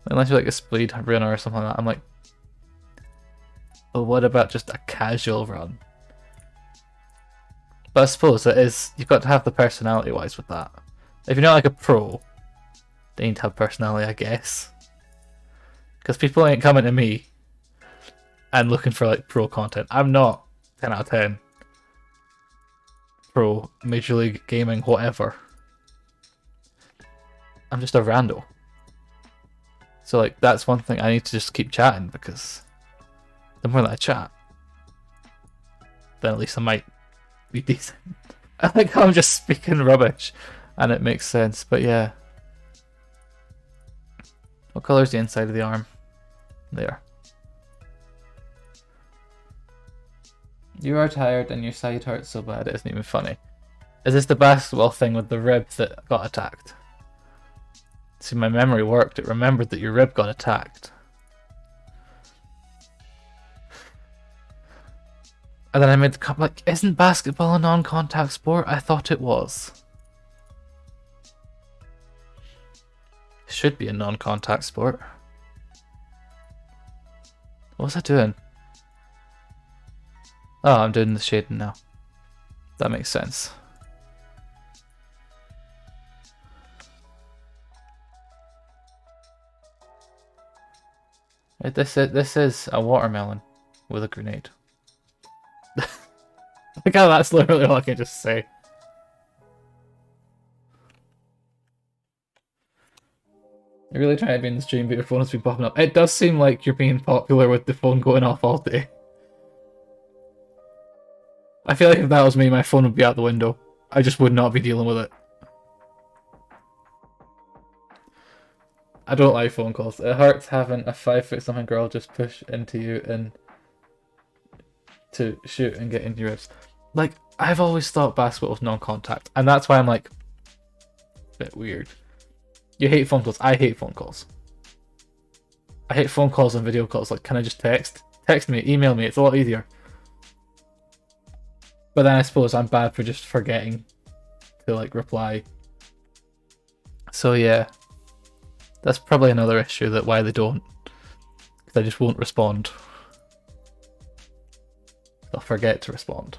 Unless you're like a speedrunner or something like that. I'm like, but what about just a casual run? But I suppose it is, you've got to have the personality wise with that. If you're not like a pro, they need to have personality, I guess. Because people ain't coming to me and looking for like pro content. I'm not 10 out of 10 pro, Major League Gaming, whatever. I'm just a rando. So like, that's one thing I need to just keep chatting, because the more that I chat, then at least I might be decent. I like how I'm just speaking rubbish and it makes sense, but yeah. What colour is the inside of the arm? There. You are tired and your side hurts so bad it isn't even funny. Is this the basketball thing with the rib that got attacked? See, my memory worked. It remembered that your rib got attacked. And then I made the comment, like, isn't basketball a non-contact sport? I thought it was. It should be a non-contact sport. What was I doing? Oh, I'm doing the shading now. That makes sense. This is a watermelon with a grenade. Like how that's literally all I can just say. You're really trying to be in the stream, but your phone has been popping up. It does seem like you're being popular with the phone going off all day. I feel like if that was me, my phone would be out the window. I just would not be dealing with it. I don't like phone calls. It hurts having a 5-foot-something girl just push into you and to shoot and get into your ribs. Like, I've always thought basketball was non-contact, and that's why I'm like, a bit weird. You hate phone calls. I hate phone calls. I hate phone calls and video calls. Like, can I just text? Text me, email me. It's a lot easier. But then I suppose I'm bad for just forgetting to like reply. So yeah, that's probably another issue that why they don't. They just won't respond. They'll forget to respond.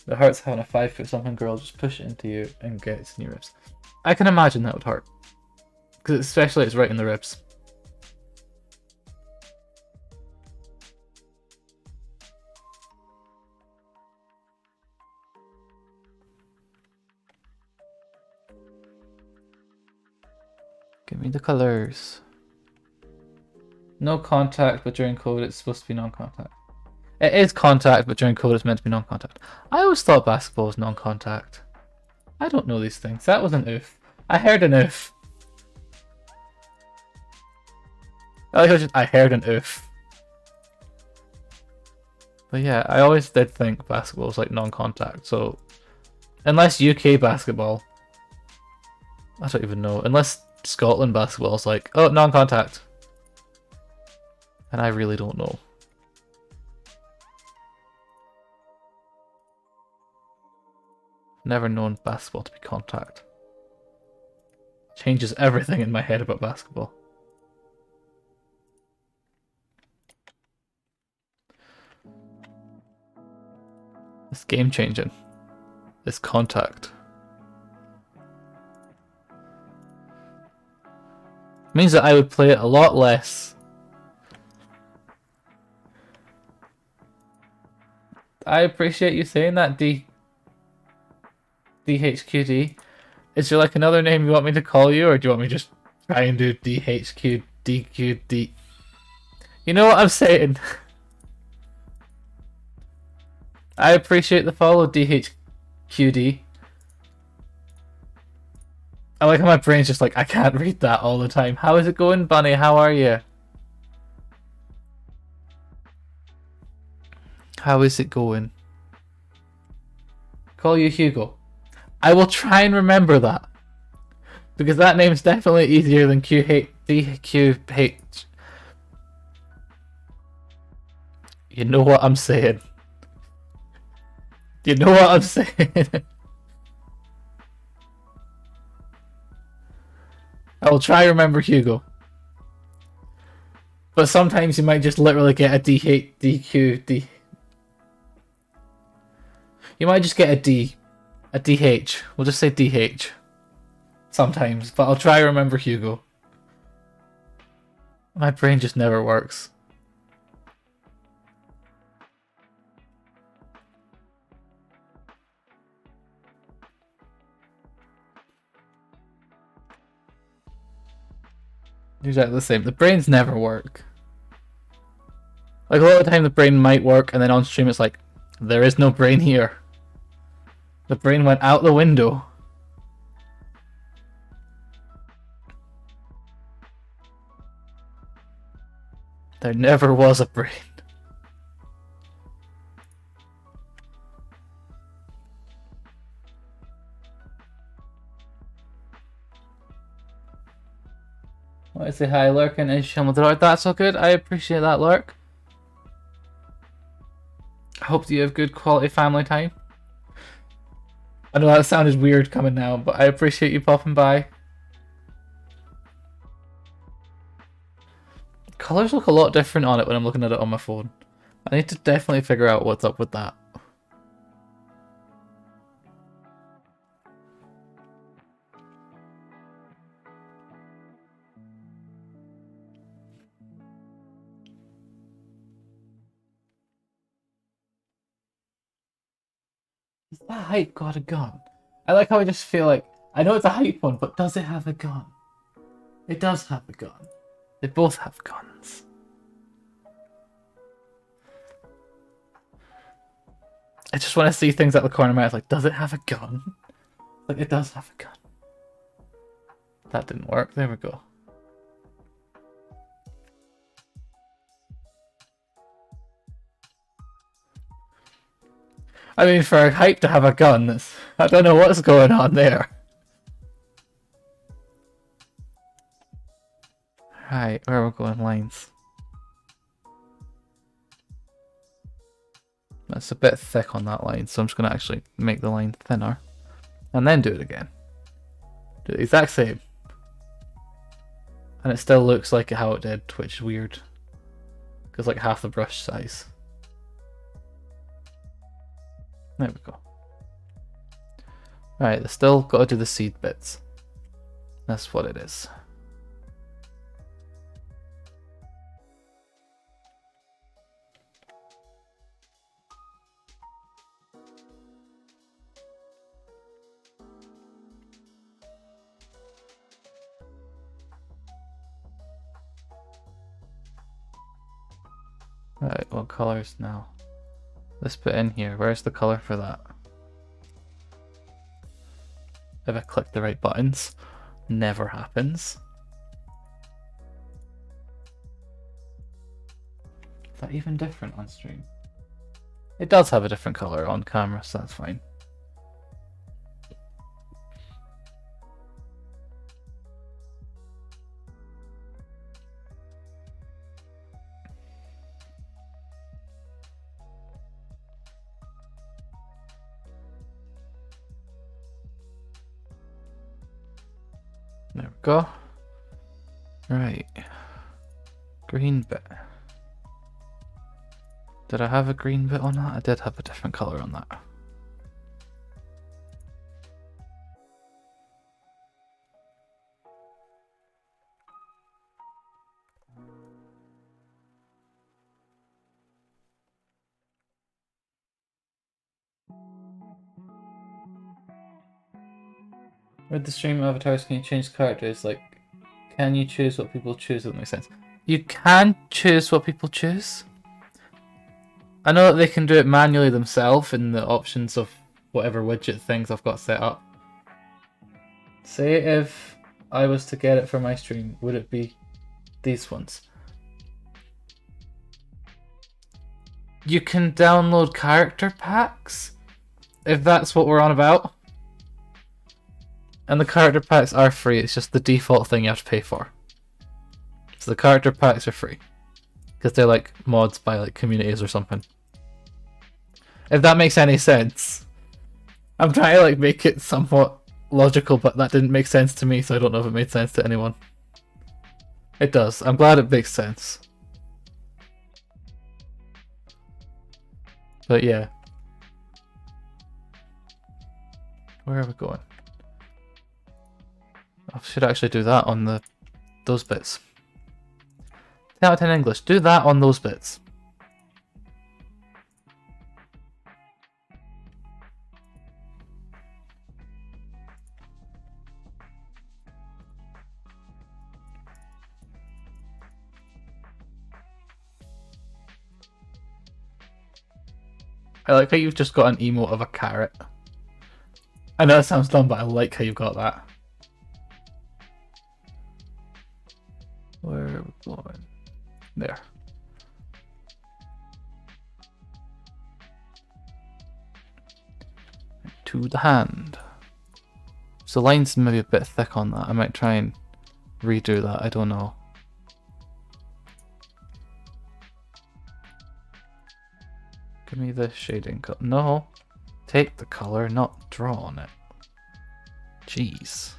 It hurts having a 5-foot-something girl just push it into you and get its new ribs. I can imagine that would hurt. Because especially it's right in the ribs. Give me the colours. No contact, but during COVID it's supposed to be non-contact. It is contact, but during COVID it's meant to be non-contact. I always thought basketball was non-contact. I don't know these things. That was an oof. I heard an oof. I heard an oof. But yeah, I always did think basketball was like non-contact, so unless UK basketball, I don't even know. Unless Scotland basketball is like, oh, non-contact. And I really don't know. Never known basketball to be contact. Changes everything in my head about basketball. It's game changing. It's contact. It means that I would play it a lot less. I appreciate you saying that, DHQD. Is there like another name you want me to call you, or do you want me to just try and do DHQDQD? You know what I'm saying? I appreciate the follow, DHQD. I like how my brain's just like, I can't read that all the time. How is it going, Bunny? How are you? How is it going? Call you Hugo. I will try and remember that. Because that name's definitely easier than DQH. You know what I'm saying. You know what I'm saying. I will try and remember Hugo. But sometimes you might just literally get a DQD. You might just get a DH. We'll just say DH. Sometimes, but I'll try to remember Hugo. My brain just never works. Exactly the same. The brains never work. Like a lot of the time the brain might work and then on stream it's like, there is no brain here. The brain went out the window. There never was a brain. I want to say hi, Lurk, and Isham. That's all good. I appreciate that, Lurk. I hope you have good quality family time. I know that sounded weird coming now, but I appreciate you popping by. Colors look a lot different on it when I'm looking at it on my phone. I need to definitely figure out what's up with that. Has that hype got a gun? I like how I just feel like, I know it's a hype one, but does it have a gun? It does have a gun. They both have guns. I just want to see things out the corner of my eyes like, does it have a gun? Like, it does have a gun. That didn't work. There we go. I mean, for a hype to have a gun, I don't know what's going on there. Right, where are we going? Lines. That's a bit thick on that line, so I'm just going to actually make the line thinner. and then do it again. Do the exact same. And it still looks like how it did, which is weird. Because like half the brush size. There we go. Alright, they still got to do the seed bits. That's what it is. Right, what colors now? This bit in here, where's the color for that? If I click the right buttons, never happens. Is that even different on stream? It does have a different color on camera, so that's fine. There we go. Right. Green bit. Did I have a green bit on that? I did have a different color on that. With the stream avatars, can you change characters? Like, can you choose what people choose? That makes sense. You can choose what people choose. I know that they can do it manually themselves in the options of whatever widget things I've got set up. Say if I was to get it for my stream, would it be these ones? You can download character packs, if that's what we're on about. And the character packs are free, it's just the default thing you have to pay for. So the character packs are free. Because they're like mods by like communities or something. If that makes any sense. I'm trying to like make it somewhat logical, but that didn't make sense to me, so I don't know if it made sense to anyone. It does. I'm glad it makes sense. But yeah. Where are we going? I should actually do that on those bits. 10 out of 10 English. Do that on those bits. I like how you've just got an emote of a carrot. I know it sounds dumb, but I like how you've got that. Where are we going? There. To the hand. So the line's maybe a bit thick on that. I might try and redo that. I don't know. Give me the shading color. No. Take the color, not draw on it. Jeez.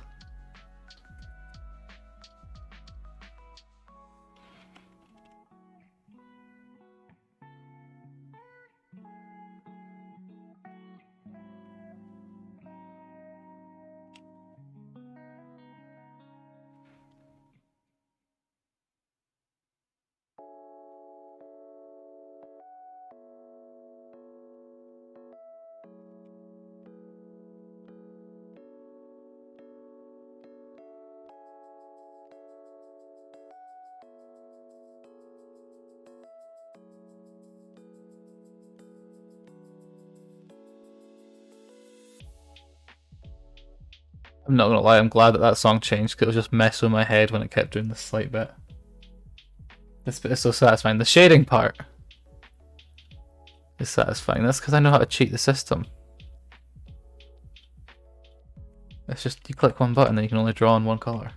I'm not gonna lie, I'm glad that song changed because it was just messing with my head when it kept doing this slight bit. This bit is so satisfying. The shading part is satisfying. That's because I know how to cheat the system. It's just you click one button and you can only draw on one color.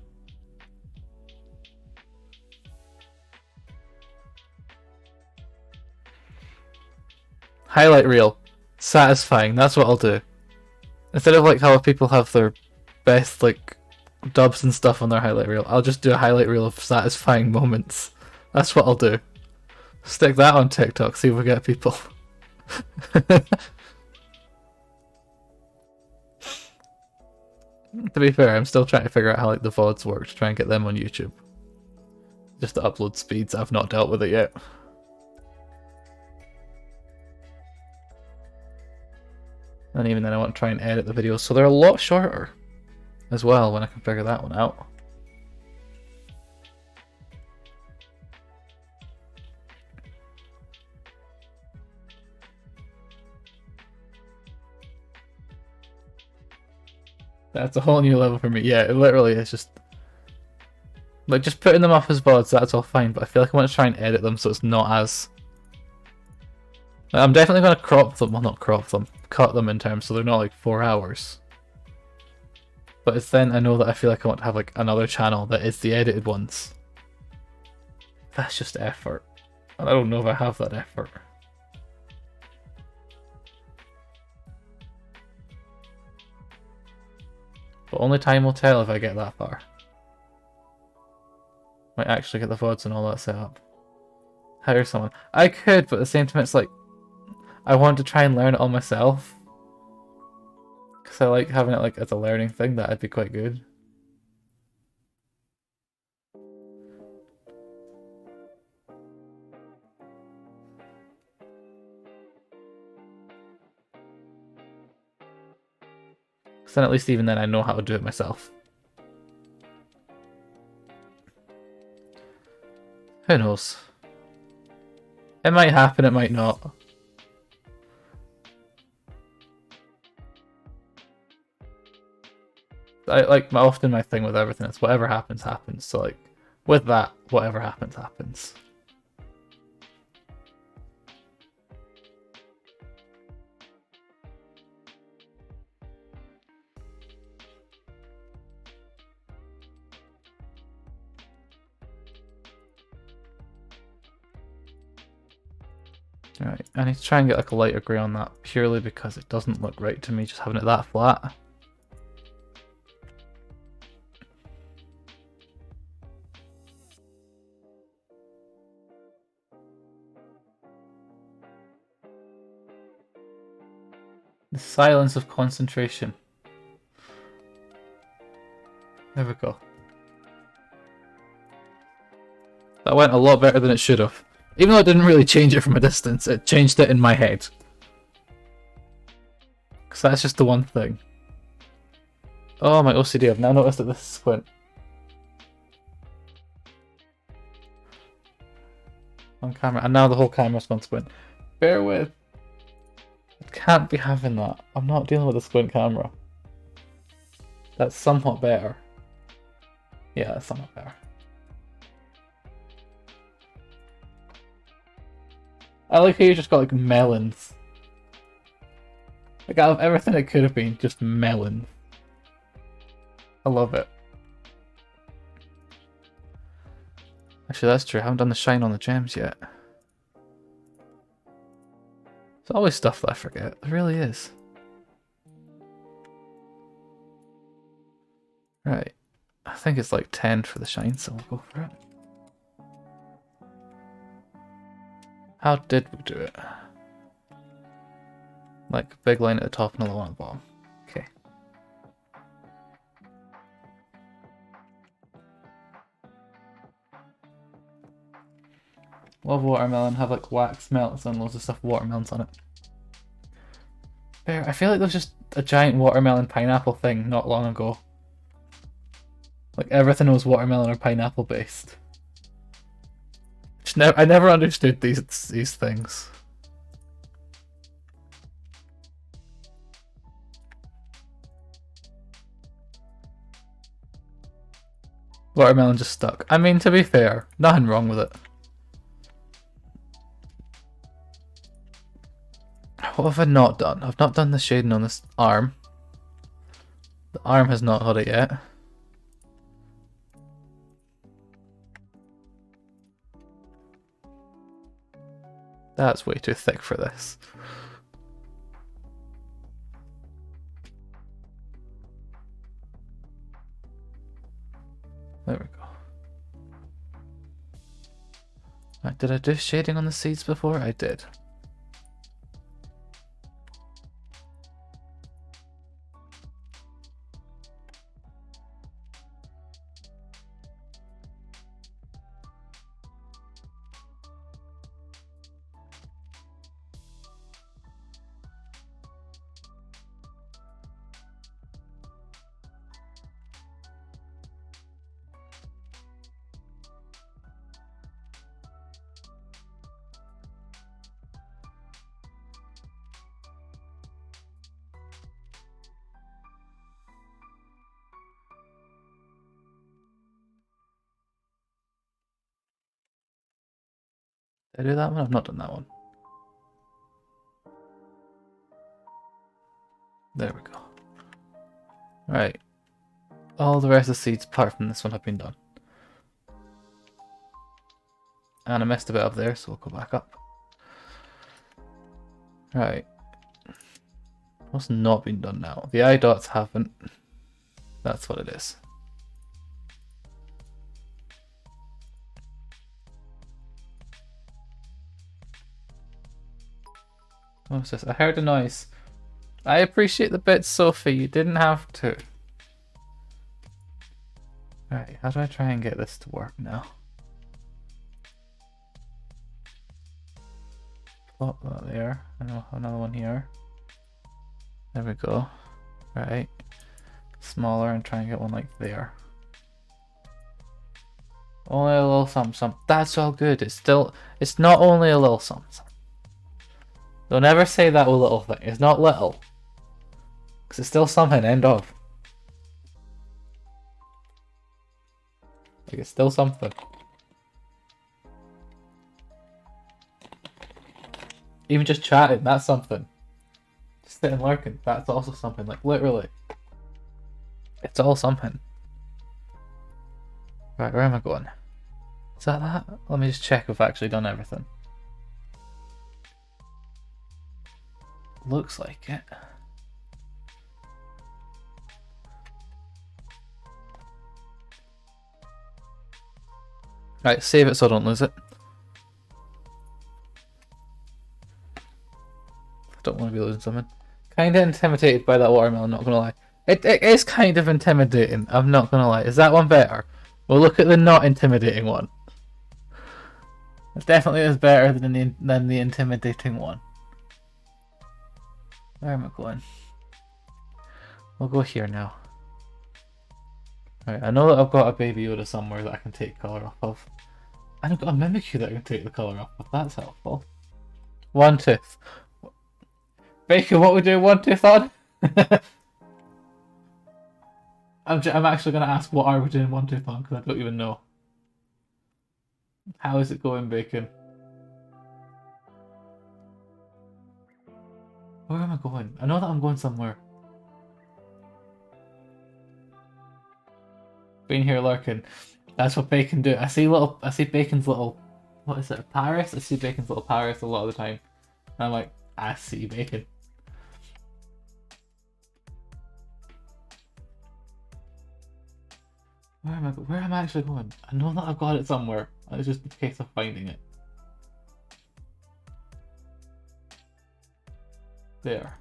Highlight reel. Satisfying, that's what I'll do. Instead of like how people have their best like dubs and stuff on their highlight reel, I'll just do a highlight reel of satisfying moments. That's what I'll do. Stick that on TikTok, see if we get people. To be fair, I'm still trying to figure out how like the VODs work to try and get them on YouTube. Just the upload speeds, I've not dealt with it yet. And even then I want to try and edit the videos so they're a lot shorter as well when I can figure that one out. That's a whole new level for me. Yeah, it literally is just... like, just putting them up as VODs, that's all fine, but I feel like I want to try and edit them so it's not as... like, I'm definitely going to crop them, well not crop them, cut them in terms so they're not like 4 hours. But it's then I know that I feel like I want to have like another channel that is the edited ones. That's just effort. And I don't know if I have that effort. But only time will tell if I get that far. Might actually get the VODs and all that set up. Hire someone. I could, but at the same time it's like, I want to try and learn it all myself. Because I like having it like as a learning thing, that'd be quite good. Because then at least even then I know how to do it myself. Who knows? It might happen, it might not. Often my thing with everything is whatever happens, happens. So like, with that, whatever happens, happens. Alright, I need to try and get like a lighter grey on that purely because it doesn't look right to me just having it that flat. The silence of concentration. There we go. That went a lot better than it should have. Even though it didn't really change it from a distance, it changed it in my head. Because that's just the one thing. Oh, my OCD, I've now noticed that this is squint. On camera, and now the whole camera's gone squint. Bear with. I can't be having that. I'm not dealing with a squint camera. That's somewhat better. Yeah, that's somewhat better. I like how you just got like melons. Like out of everything it could have been, just melon. I love it. Actually, that's true. I haven't done the shine on the gems yet. There's always stuff that I forget. There really is. Right. I think it's like 10 for the shine, so we'll go for it. How did we do it? Like, big line at the top and a little one at the bottom. Okay. Love watermelon, have like wax melts and loads of stuff watermelons on it. I feel like there was just a giant watermelon pineapple thing not long ago. Like everything was watermelon or pineapple based. I never understood these things. Watermelon just stuck. I mean, to be fair, nothing wrong with it. What have I not done? I've not done the shading on this arm. The arm has not got it yet. That's way too thick for this. There we go. Right, did I do shading on the seeds before? I did. Did I do that one? I've not done that one. There we go. Right. All the rest of the seeds apart from this one have been done. And I messed a bit up there, so we'll go back up. Right. What's not been done now? The eye dots haven't. That's what it is. What's this? I heard a noise. I appreciate the bit, Sophie. You didn't have to. Right, how do I try and get this to work now? Plop that there. I know another one here. There we go. Right. Smaller and try and get one like there. Only a little something. That's all good. It's not only a little something. Don't ever say that with little thing. It's not little. Because it's still something, end of. Like, it's still something. Even just chatting, that's something. Just sitting lurking, that's also something. Like, literally. It's all something. Right, where am I going? Is that? Let me just check if I've actually done everything. Looks like it. Right, save it so I don't lose it. I don't want to be losing something. Kinda intimidated by that watermelon, not gonna lie. It is kind of intimidating, I'm not gonna lie. Is that one better? We'll look at the not intimidating one. It definitely is better than the intimidating one. Where am I going? We'll go here now. Right, I know that I've got a Baby Yoda somewhere that I can take colour off of. And I've got a Mimikyu that I can take the colour off of. That's helpful. One tooth. Bacon, what we do one tooth on? I'm actually going to ask what are we doing one tooth on because I don't even know. How is it going, Bacon? Where am I going? I know that I'm going somewhere. Being here lurking. That's what Bacon do. I see Bacon's little, what is it, Paris? I see Bacon's little Paris a lot of the time. And I'm like, I see Bacon. Where am I actually going? I know that I've got it somewhere. It's just a case of finding it. There.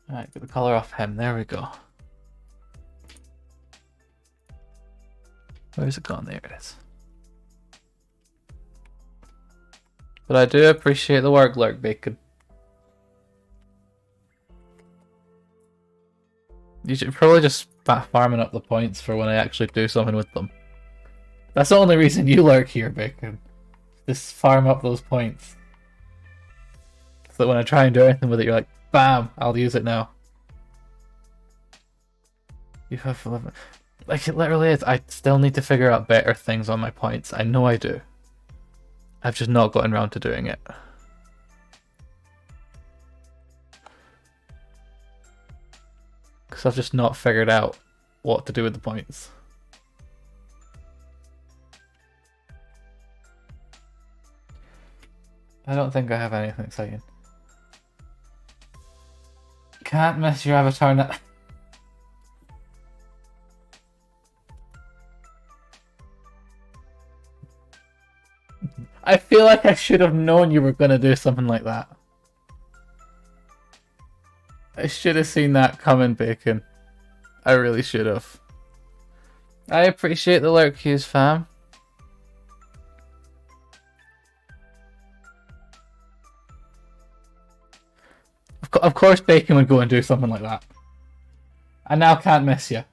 Alright, get the colour off him. There we go. Where's it gone? There it is. But I do appreciate the work, Lurk Bacon. You should probably just start farming up the points for when I actually do something with them. That's the only reason you lurk here, Bacon. Just farm up those points. So that when I try and do anything with it, you're like, bam, I'll use it now. You have 11. Like, it literally is. I still need to figure out better things on my points. I know I do. I've just not gotten around to doing it. Because I've just not figured out what to do with the points. I don't think I have anything exciting. Can't miss your avatar now. I feel like I should have known you were going to do something like that. I should have seen that coming, Bacon. I really should have. I appreciate the lurk cues, fam. Of course Bacon would go and do something like that. I now can't miss you.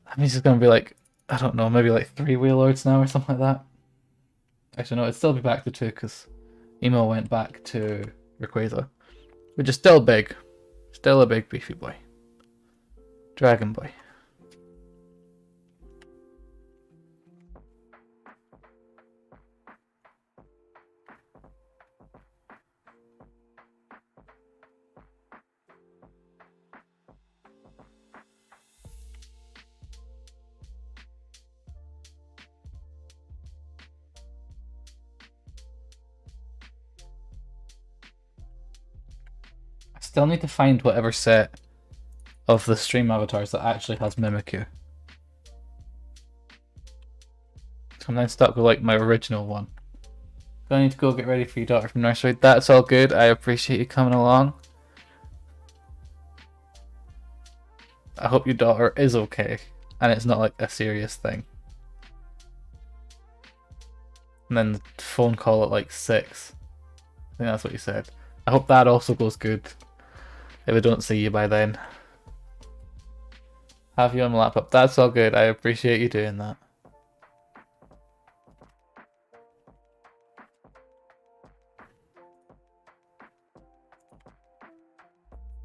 That means it's going to be like, I don't know, maybe like 3 Wheelords now or something like that. Actually, no, it'd still be back to 2 because Emo went back to Rayquaza. Which is still big. Still a big beefy boy. Dragon boy. I still need to find whatever set of the stream avatars that actually has Mimikyu. So I'm then stuck with like my original one. I need to go get ready for your daughter from nursery. That's all good. I appreciate you coming along. I hope your daughter is okay and it's not like a serious thing. And then the phone call at like 6. I think that's what you said. I hope that also goes good. If I don't see you by then. Have you on my laptop. That's all good. I appreciate you doing that.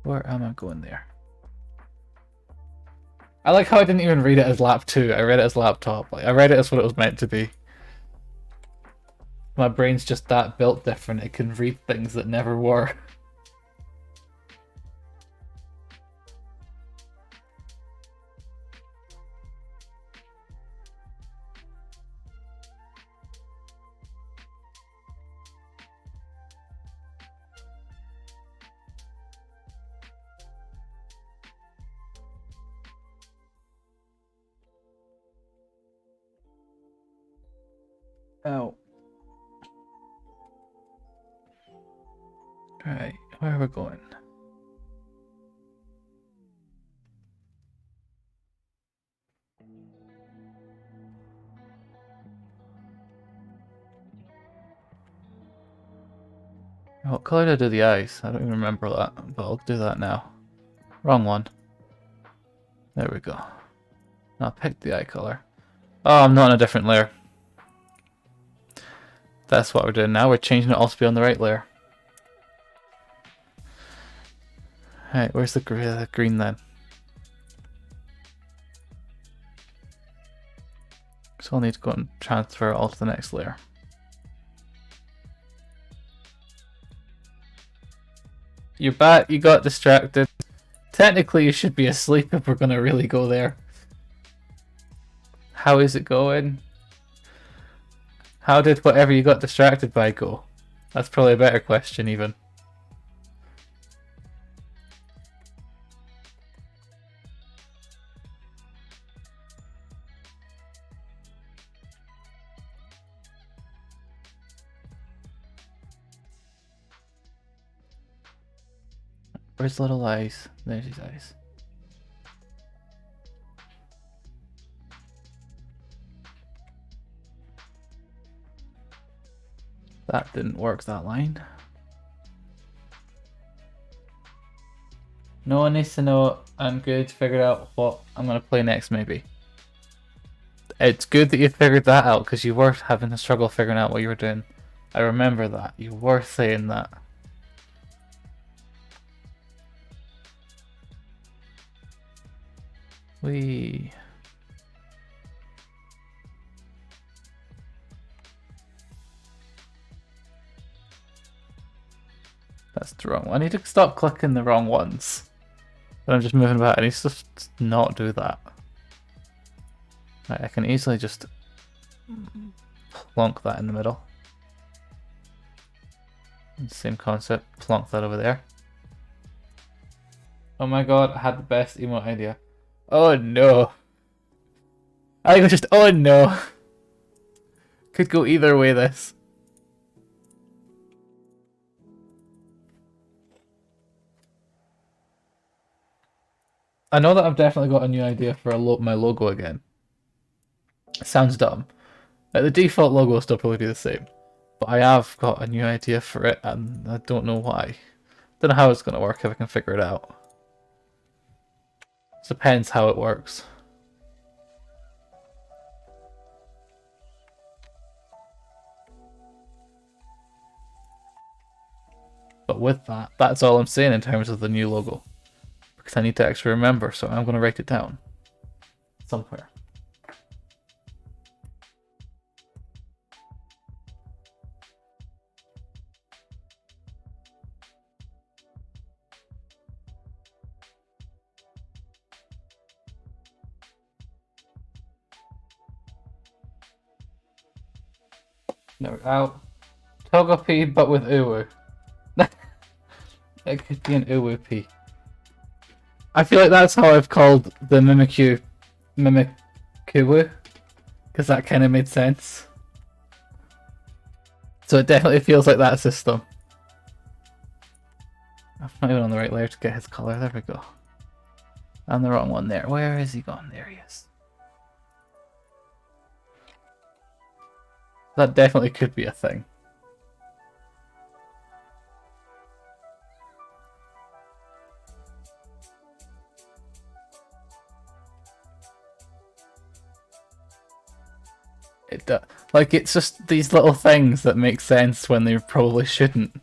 Where am I going there? I like how I didn't even read it as lap 2. I read it as laptop. Like, I read it as what it was meant to be. My brain's just that built different. It can read things that never were. Oh. Right, where are we going? What colour did I do the eyes? I don't even remember that, but I'll do that now. Wrong one. There we go. Now pick the eye colour. Oh, I'm not in a different layer. That's what we're doing now. We're changing it all to be on the right layer. Right, where's the green then? So I'll need to go and transfer it all to the next layer. You're back, you got distracted. Technically you should be asleep if we're gonna really go there. How is it going? How did whatever you got distracted by go? That's probably a better question even. Where's little eyes? There's his eyes. That didn't work, that line. No one needs to know I'm good to figure out what I'm going to play next, maybe. It's good that you figured that out, because you were having a struggle figuring out what you were doing. I remember that. You were saying that. Wee. That's the wrong one. I need to stop clicking the wrong ones. But I'm just moving about. I need to just not do that. Right, I can easily just plonk that in the middle. Same concept, plonk that over there. Oh my god, I had the best emote idea. Oh no. I think it was just, oh no. Could go either way, this. I know that I've definitely got a new idea for my logo again. It sounds dumb. Like, the default logo will still probably be the same. But I have got a new idea for it, and I don't know why. Don't know how it's going to work, if I can figure it out. It depends how it works. But with that, that's all I'm saying in terms of the new logo. Because I need to actually remember, so I'm going to write it down. Somewhere. No, out. Togepi, but with Uwu. It could be an Uwu-P. I feel like that's how I've called the Mimikyu Mimikyu, because that kind of made sense. So it definitely feels like that system. I'm not even on the right layer to get his color. There we go. I'm the wrong one there. Where is he gone? There he is. That definitely could be a thing. It does. Like, it's just these little things that make sense when they probably shouldn't.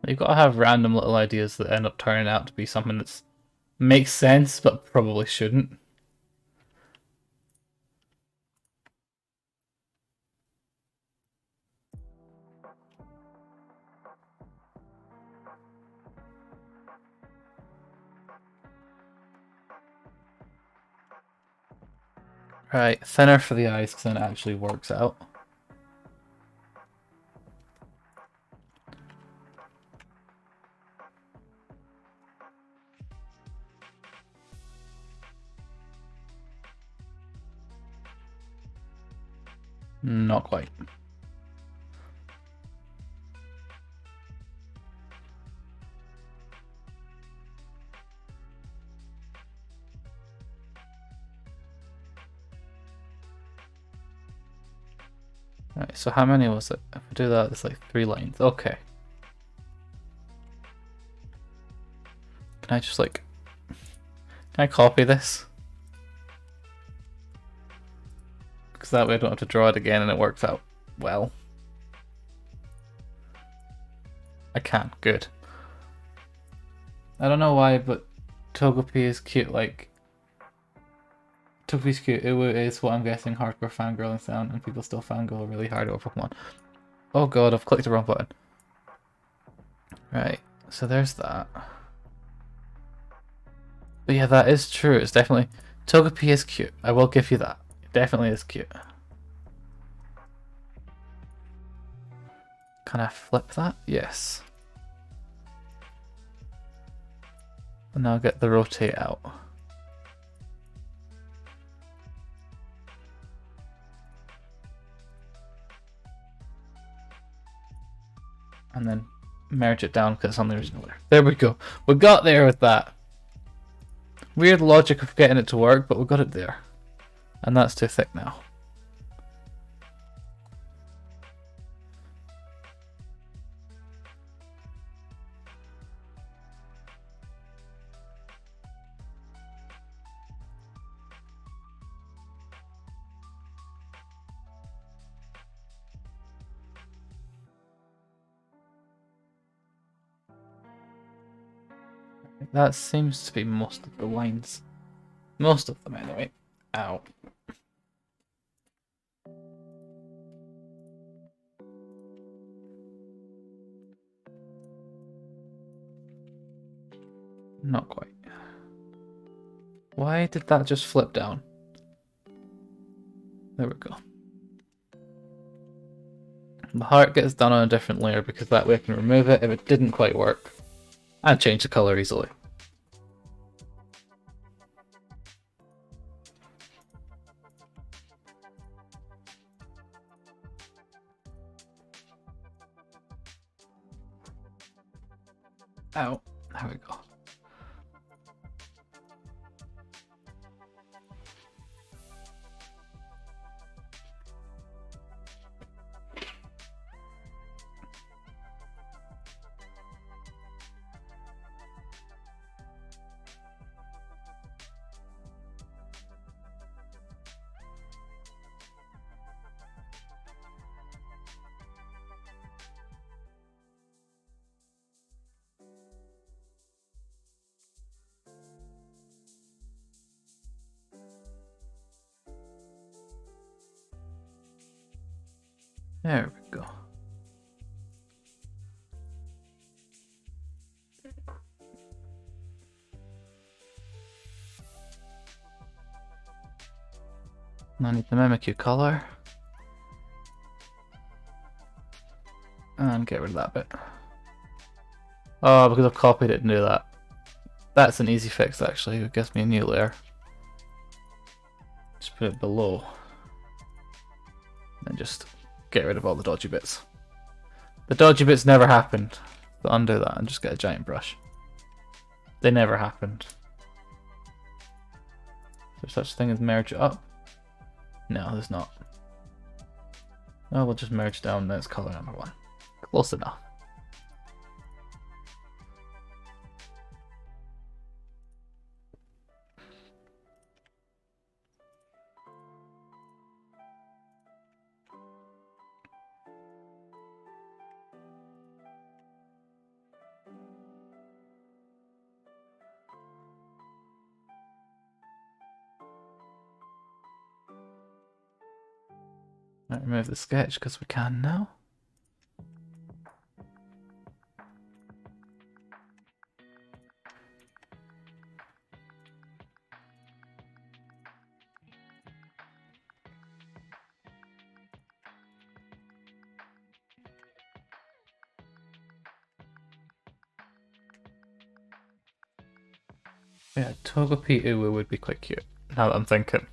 You've got to have random little ideas that end up turning out to be something that makes sense, but probably shouldn't. Right, thinner for the eyes because then it actually works out. Not quite. Right, so how many was it? If we do that, it's like 3 lines. Okay. Can I just like... Can I copy this? Because that way I don't have to draw it again and it works out well. I can. Good. I don't know why, but Togepi is cute. Like, Togepi's cute. Uwu is what I'm guessing hardcore fangirling sound, and people still fangirl really hard over Pokemon. Oh god, I've clicked the wrong button. Right, so there's that. But yeah, that is true. It's definitely... Togepi is cute. I will give you that. It definitely is cute. Can I flip that? Yes. And now get the rotate out. And then merge it down because it's on the original layer. There we go. We got there with that. Weird logic of getting it to work, but we got it there. And that's too thick now. That seems to be most of the lines. Most of them, anyway. Ow. Not quite. Why did that just flip down? There we go. The heart gets done on a different layer because that way I can remove it if it didn't quite work and change the colour easily. Ow, there we go. There we go. I need the Mimikyu color. And get rid of that bit. Oh, because I've copied it and do that. That's an easy fix actually, it gives me a new layer. Just put it below. And just get rid of all the dodgy bits. The dodgy bits never happened. So undo that and just get a giant brush. They never happened. Is there such a thing as merge it up? No, there's not. Oh, we'll just merge down this color number 1. Close enough. Right, remove the sketch because we can now. Yeah, Togepi Uwu would be quite cute, now that I'm thinking.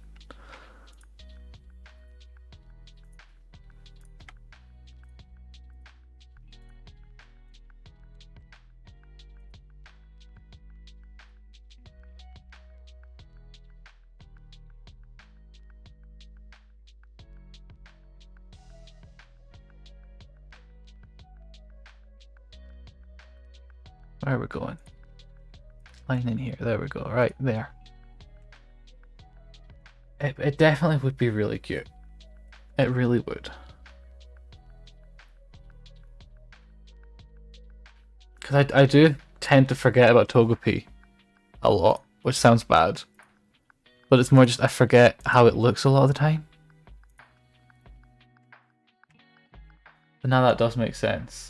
Where are we going? Line in here, there we go, right there. It definitely would be really cute. It really would. Because I do tend to forget about Togepi a lot, which sounds bad. But it's more just I forget how it looks a lot of the time. But now that does make sense.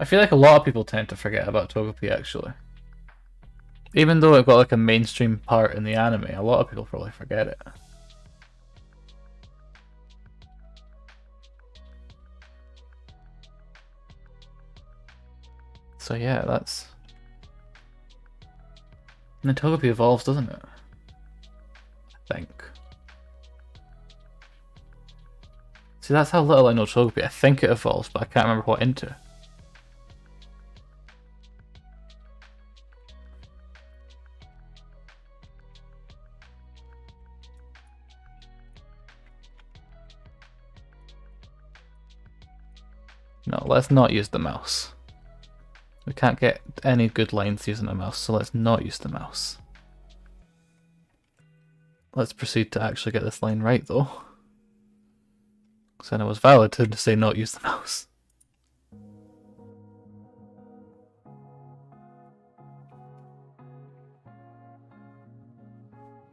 I feel like a lot of people tend to forget about Togepi actually. Even though it got like a mainstream part in the anime, a lot of people probably forget it. So yeah, that's... And the Togepi evolves, doesn't it? I think. See, that's how little I know Togepi. I think it evolves, but I can't remember what into. No, let's not use the mouse. We can't get any good lines using the mouse, so let's not use the mouse. Let's proceed to actually get this line right, though. Because then it was valid to say not use the mouse.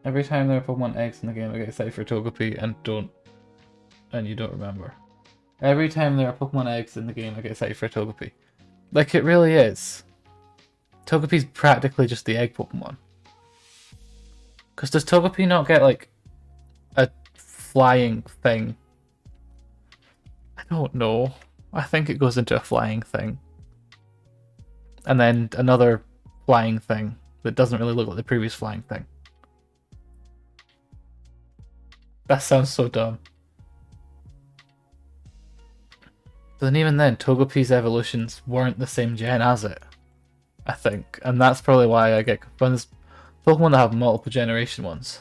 Every time there are Pokemon eggs in the game, I get excited for Togepi and you don't remember. Every time there are Pokemon eggs in the game, I get excited for Togepi. Like, it really is. Togepi's practically just the egg Pokemon. Because does Togepi not get like a flying thing? I don't know. I think it goes into a flying thing. And then another flying thing that doesn't really look like the previous flying thing. That sounds so dumb. But then even then, Togepi's evolutions weren't the same gen as it, I think. And that's probably why I get confused. Pokemon that have multiple generation ones.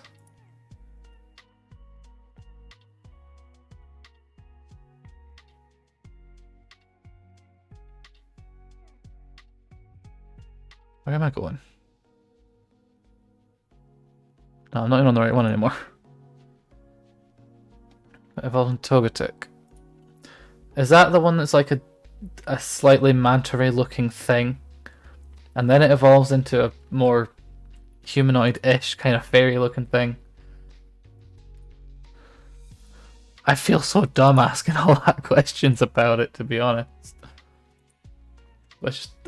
Where am I going? No, I'm not even on the right one anymore. Evolving Togetic. Is that the one that's like a slightly manta ray looking thing? And then it evolves into a more humanoid-ish kind of fairy looking thing? I feel so dumb asking all that questions about it, to be honest.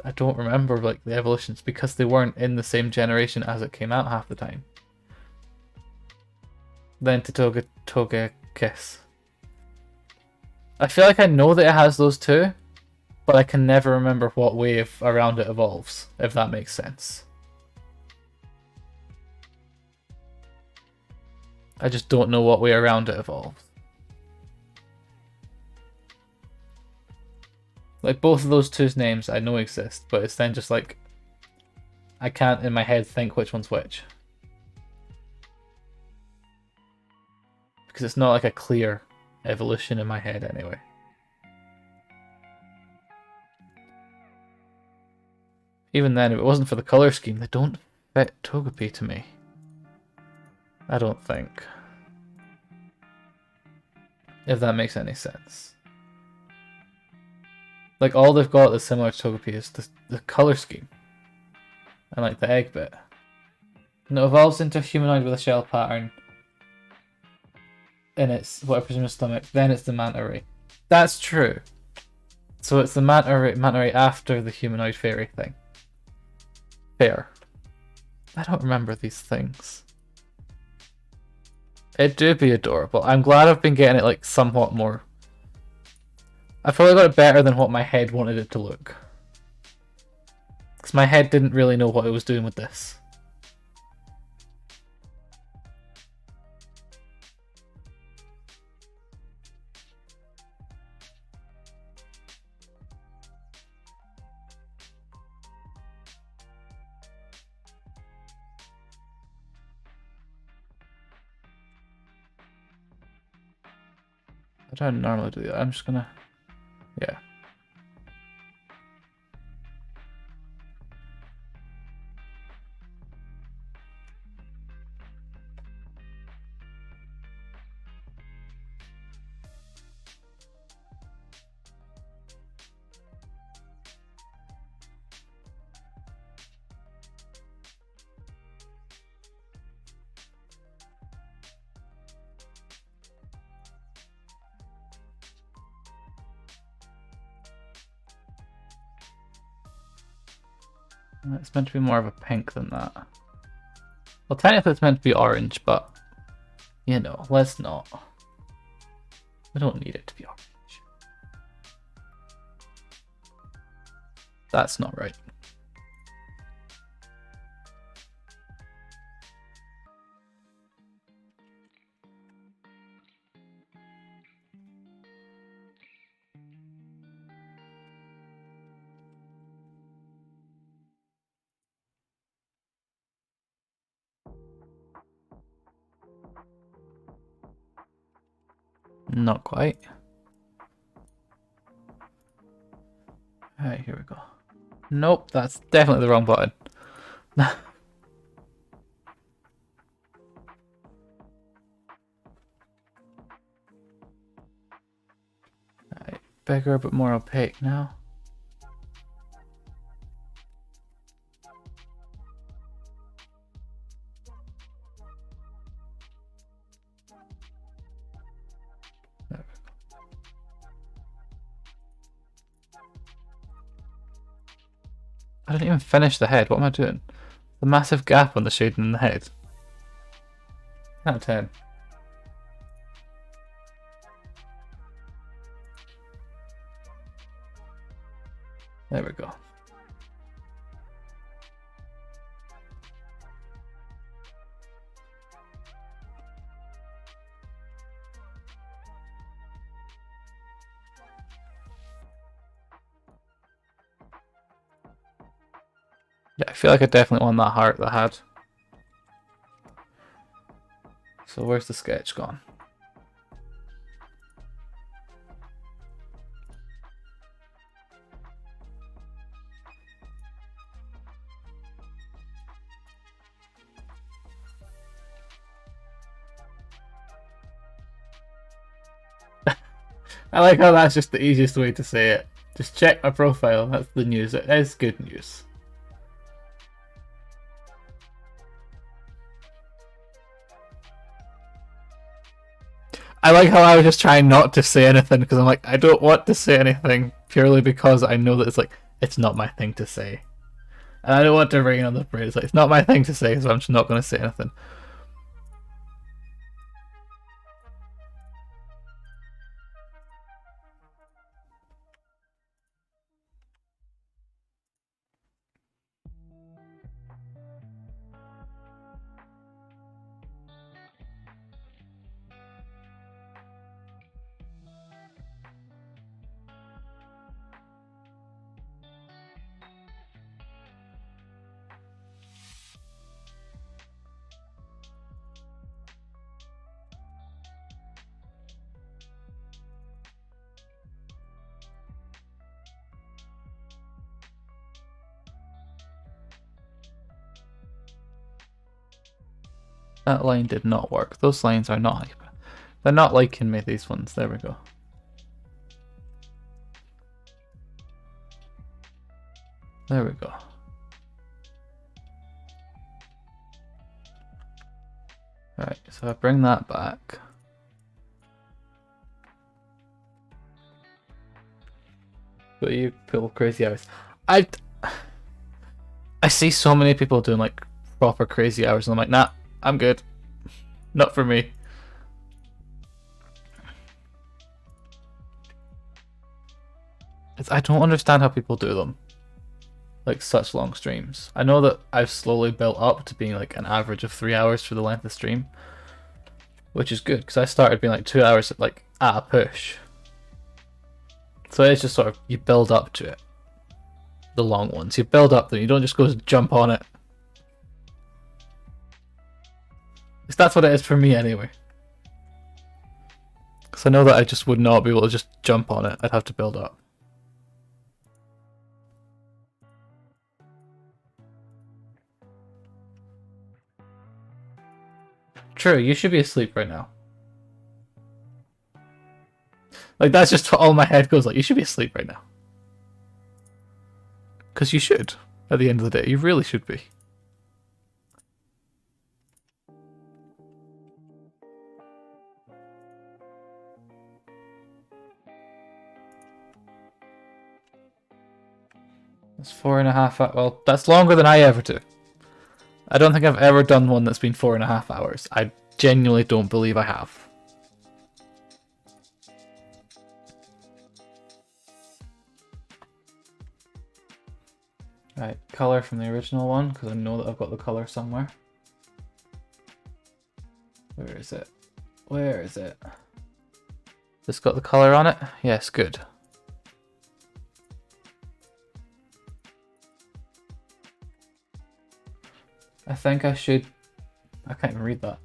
I don't remember like the evolutions because they weren't in the same generation as it came out half the time. Then to Togekiss. I feel like I know that it has those two, but I can never remember what wave around it evolves, if that makes sense. I just don't know what way around it evolves. Like both of those two's names I know exist, but it's then just like I can't in my head think which one's which. Because it's not like a clear evolution in my head anyway. Even then, if it wasn't for the color scheme, they don't fit Togepi to me. I don't think. If that makes any sense. Like all they've got that's similar to Togepi is the color scheme. And like the egg bit. And it evolves into a humanoid with a shell pattern. In its, what I presume is stomach. Then it's the manta ray. That's true. So it's the manta ray after the humanoid fairy thing. Fair. I don't remember these things. It do be adorable. I'm glad I've been getting it like somewhat more. I probably got it better than what my head wanted it to look. Because my head didn't really know what it was doing with this. I don't normally do that. I'm just gonna... Yeah. It's meant to be more of a pink than that. Well, technically it's meant to be orange, but... You know, let's not. We don't need it to be orange. That's not right. Not quite. Alright, here we go. Nope, that's definitely the wrong button. Alright, bigger but more opaque now. There we go. I didn't even finish the head. What am I doing? The massive gap on the shading in the head. 10 out of 10. There we go. Yeah, I feel like I definitely want that heart that I had. So where's the sketch gone? I like how that's just the easiest way to say it. Just check my profile, that's the news. It is good news. I like how I was just trying not to say anything because I'm like, I don't want to say anything purely because I know that it's not my thing to say. And I don't want to rain on the parade. It's not my thing to say, so I'm just not going to say anything. That line did not work. Those lines are not... They're not liking me, these ones. There we go. There we go. Right, so I bring that back. But you pull crazy hours. I see so many people doing like proper crazy hours and I'm like, nah, I'm good. Not for me. I don't understand how people do them. Like such long streams. I know that I've slowly built up to being like an average of 3 hours for the length of stream. Which is good, because I started being like 2 hours at a push. So it's just sort of, you build up to it. The long ones. You build up them, you don't just go jump on it. Because that's what it is for me anyway. Because I know that I just would not be able to just jump on it. I'd have to build up. True, you should be asleep right now. Like, that's just what all my head goes like, you should be asleep right now. Because you should, at the end of the day. You really should be. That's 4.5 hours. Well, that's longer than I ever do. I don't think I've ever done one that's been 4.5 hours. I genuinely don't believe I have. Right, color from the original one, because I know that I've got the color somewhere. Where is it? Where is it? This got the color on it? Yes, good. I think I should... I can't even read that.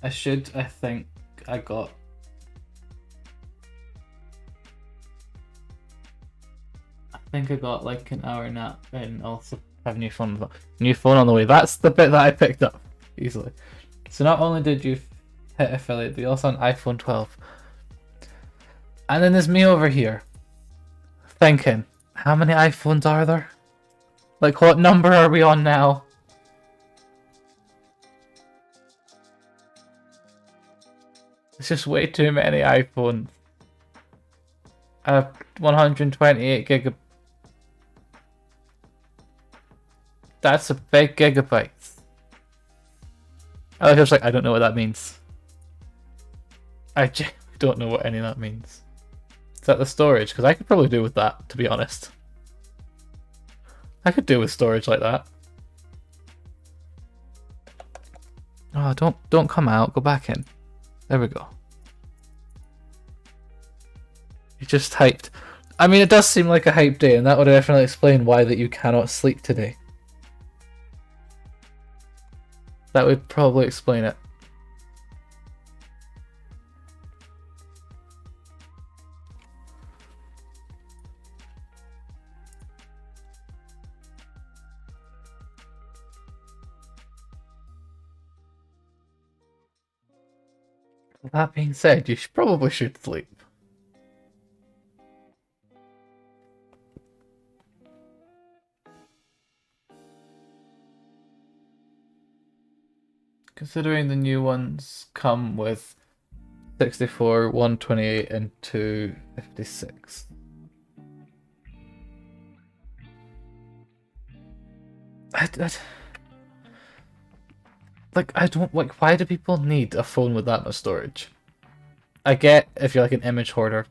I think I got... I think I got like an hour nap and also have new phone. New phone on the way. That's the bit that I picked up easily. So not only did you hit affiliate, but you also on iPhone 12. And then there's me over here thinking, how many iPhones are there? Like, what number are we on now? It's just way too many iPhones. 128 gig. That's a big gigabyte. I was like, I don't know what that means. I genuinely don't know what any of that means. Is that the storage? Because I could probably do with that, to be honest. I could do with storage like that. Oh, don't come out. Go back in. There we go. You just hyped. I mean, it does seem like a hype day, and that would definitely explain why that you cannot sleep today. That would probably explain it. That being said, you probably should sleep. Considering the new ones come with 64, 128, and 256. I don't like. Why do people need a phone with that much storage? I get if you're like an image hoarder,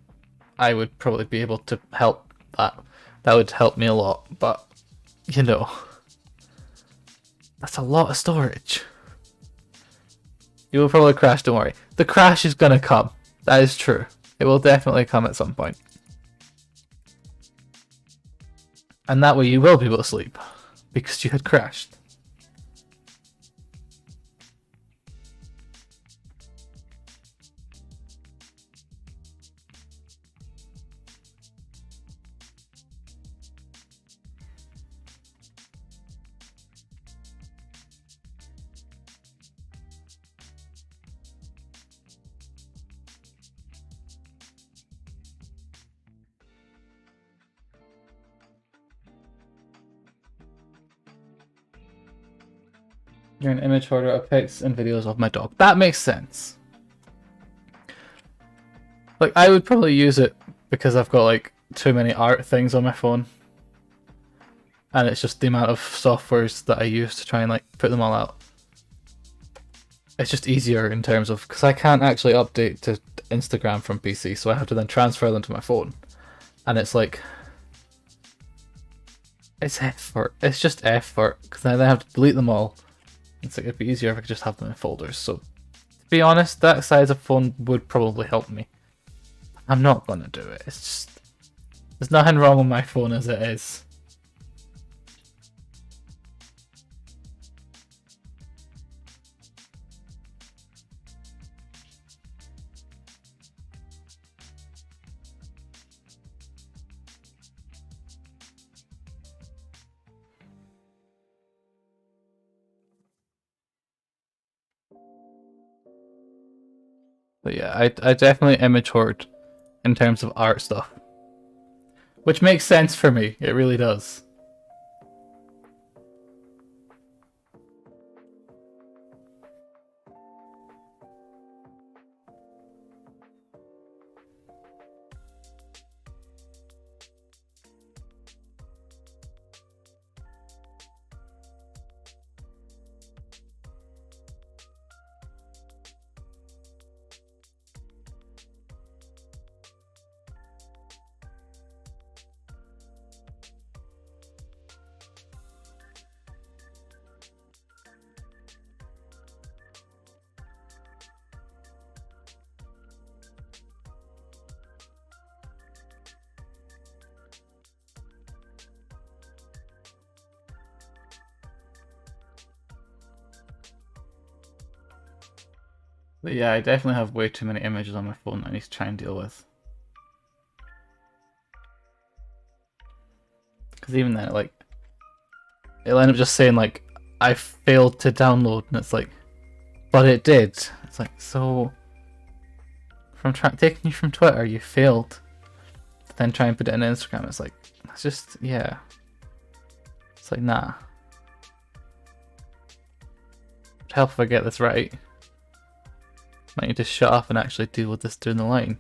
I would probably be able to help that. That would help me a lot, but you know, that's a lot of storage. You will probably crash, don't worry. The crash is gonna come. That is true. It will definitely come at some point. And that way you will be able to sleep. Because you had crashed. You're an image hoarder of pics and videos of my dog. That makes sense. Like, I would probably use it because I've got like too many art things on my phone. And it's just the amount of softwares that I use to try and like put them all out. It's just easier in terms of, because I can't actually update to Instagram from PC, so I have to then transfer them to my phone. And it's like, it's effort. It's just effort, because I then have to delete them all. It's like, it'd be easier if I could just have them in folders. So, to be honest, that size of phone would probably help me. I'm not gonna do it. It's just, there's nothing wrong with my phone as it is. But yeah, I definitely image hoard in terms of art stuff. Which makes sense for me, it really does. But yeah, I definitely have way too many images on my phone that I need to try and deal with. Because even then, like, it'll end up just saying, like, I failed to download, and it's like, but it did. It's like, so, from taking you from Twitter, you failed. Then try and put it in Instagram, it's like, it's just, yeah. It's like, nah. It'd help if I get this right. Might need to shut up and actually deal with this down the line.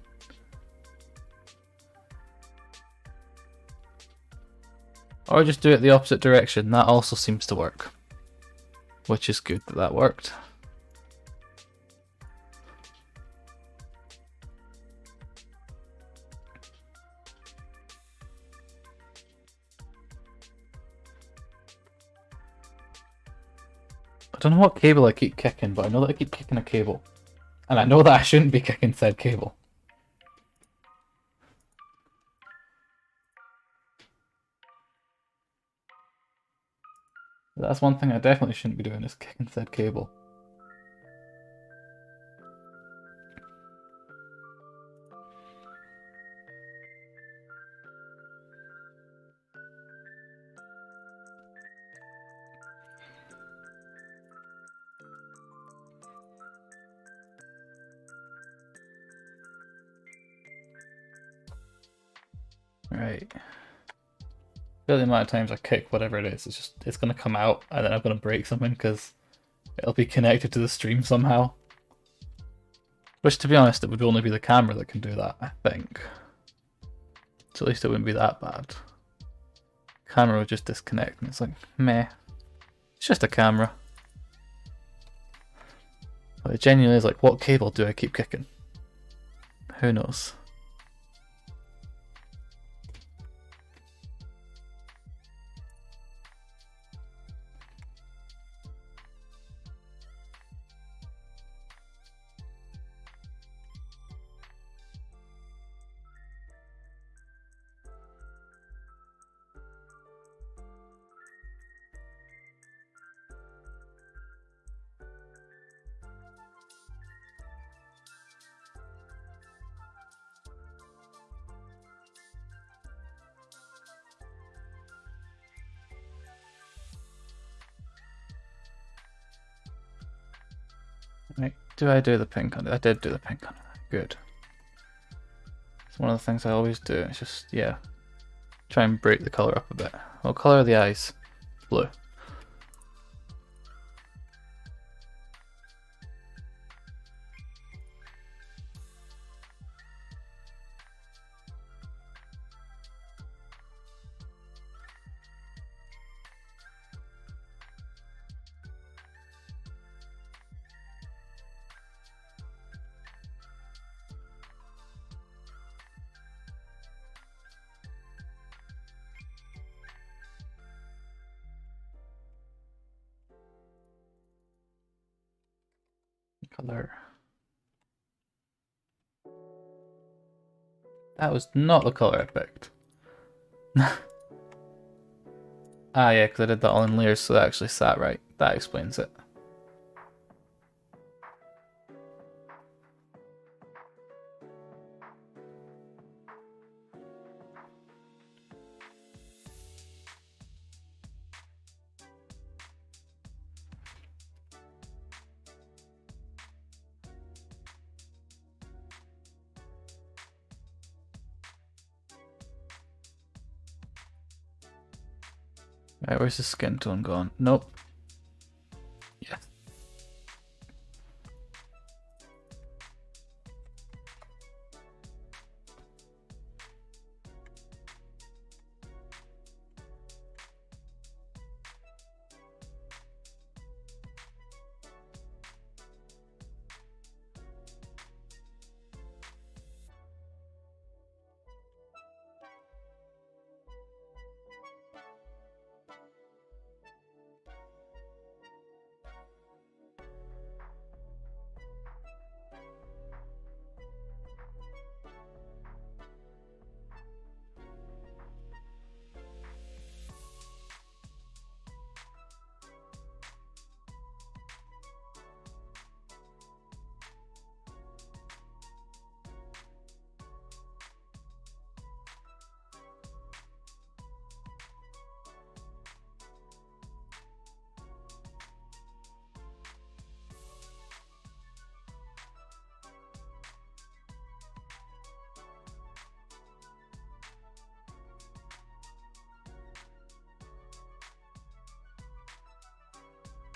Or just do it the opposite direction. That also seems to work. Which is good that that worked. I don't know what cable I keep kicking, but I know that I keep kicking a cable. And I know that I shouldn't be kicking said cable. That's one thing I definitely shouldn't be doing, is kicking said cable. Right. The amount of times I kick whatever it is, it's gonna come out and then I'm gonna break something because it'll be connected to the stream somehow. Which, to be honest, it would only be the camera that can do that, I think. So at least it wouldn't be that bad. Camera would just disconnect and it's like, meh. It's just a camera. But it genuinely is like, what cable do I keep kicking? Who knows? Right, do I do the pink on it? I did do the pink on it. Good. It's one of the things I always do. It's just, yeah, try and break the colour up a bit. What colour are the eyes? Blue. Colour. That was not the colour I picked. Ah, yeah, because I did that all in layers, so that actually sat right. That explains it. Right, where's the skin tone gone? Nope. Yeah.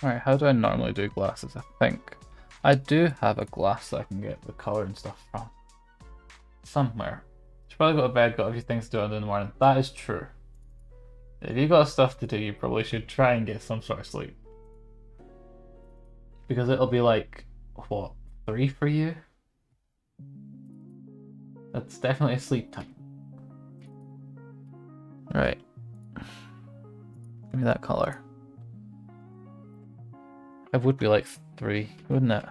Alright, how do I normally do glasses? I think I do have a glass that I can get the colour and stuff from. Somewhere. Should probably go to bed, got a few things to do in the morning. That is true. If you got stuff to do, you probably should try and get some sort of sleep. Because it'll be like, what, 3 for you? That's definitely a sleep time. Right. Give me that color. It would be like 3, wouldn't it?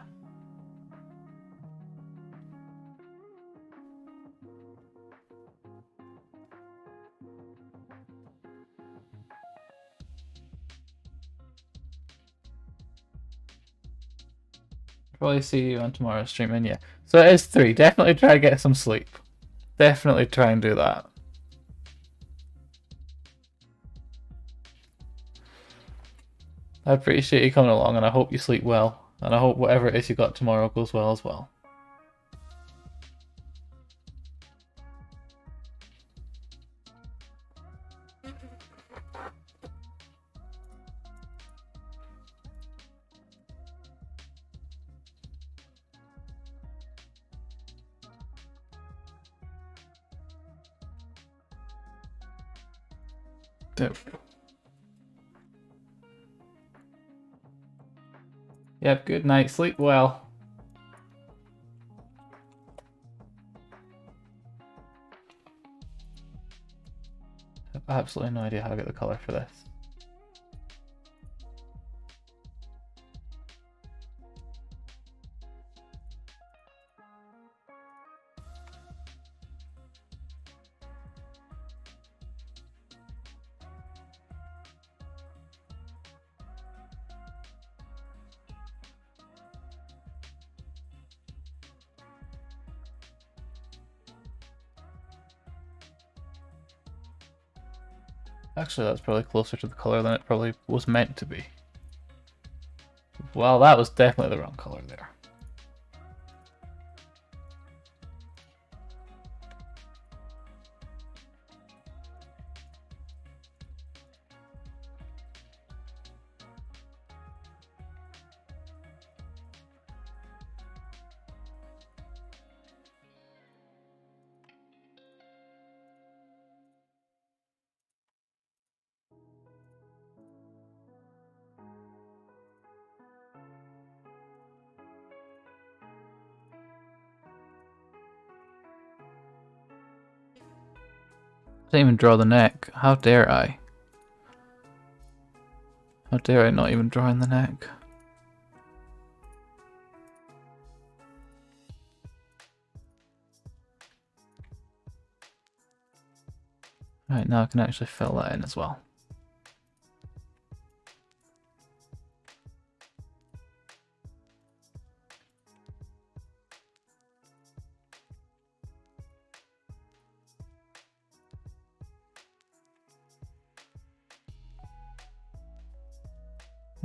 Probably see you on tomorrow's stream, and yeah. So it is 3. Definitely try to get some sleep. Definitely try and do that. I appreciate you coming along, and I hope you sleep well. And I hope whatever it is you got tomorrow goes well as well. There we go. Yep, good night. Sleep well. I have absolutely no idea how to get the color for this. Actually, that's probably closer to the color than it probably was meant to be. Well, that was definitely the wrong color there. I didn't even draw the neck. How dare I? How dare I not even draw in the neck? Right, now I can actually fill that in as well.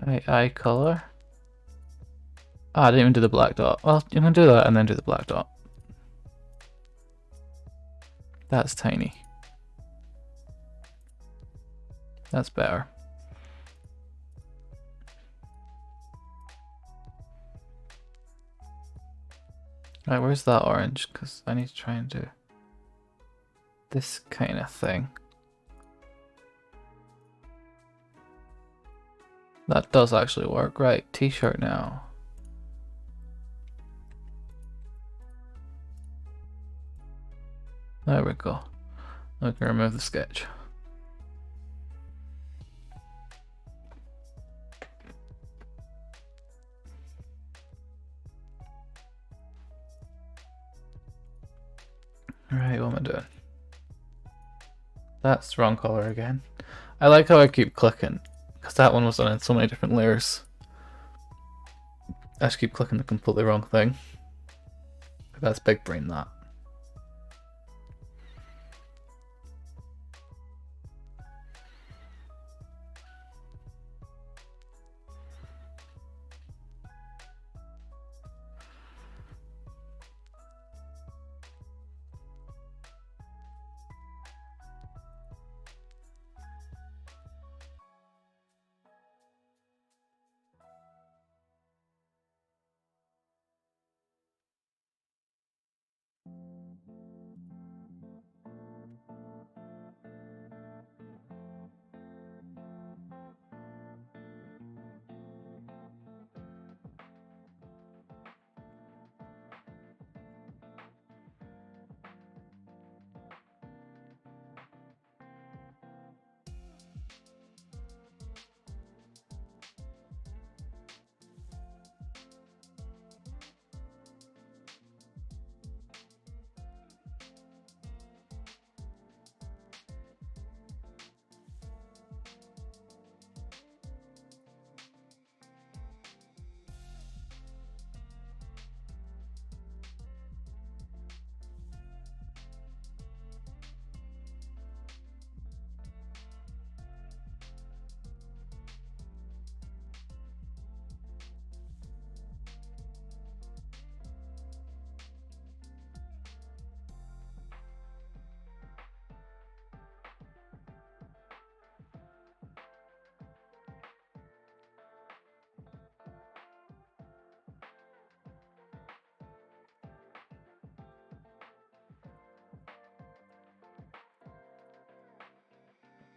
Right, eye color. Ah, I didn't even do the black dot. Well, you can do that and then do the black dot. That's tiny. That's better. Right, where's that orange? Because I need to try and do this kind of thing. That does actually work. Right, t-shirt now. There we go. I can remove the sketch. Alright, what am I doing? That's the wrong color again. I like how I keep clicking, because that one was done in so many different layers. I just keep clicking the completely wrong thing. That's big brain, that.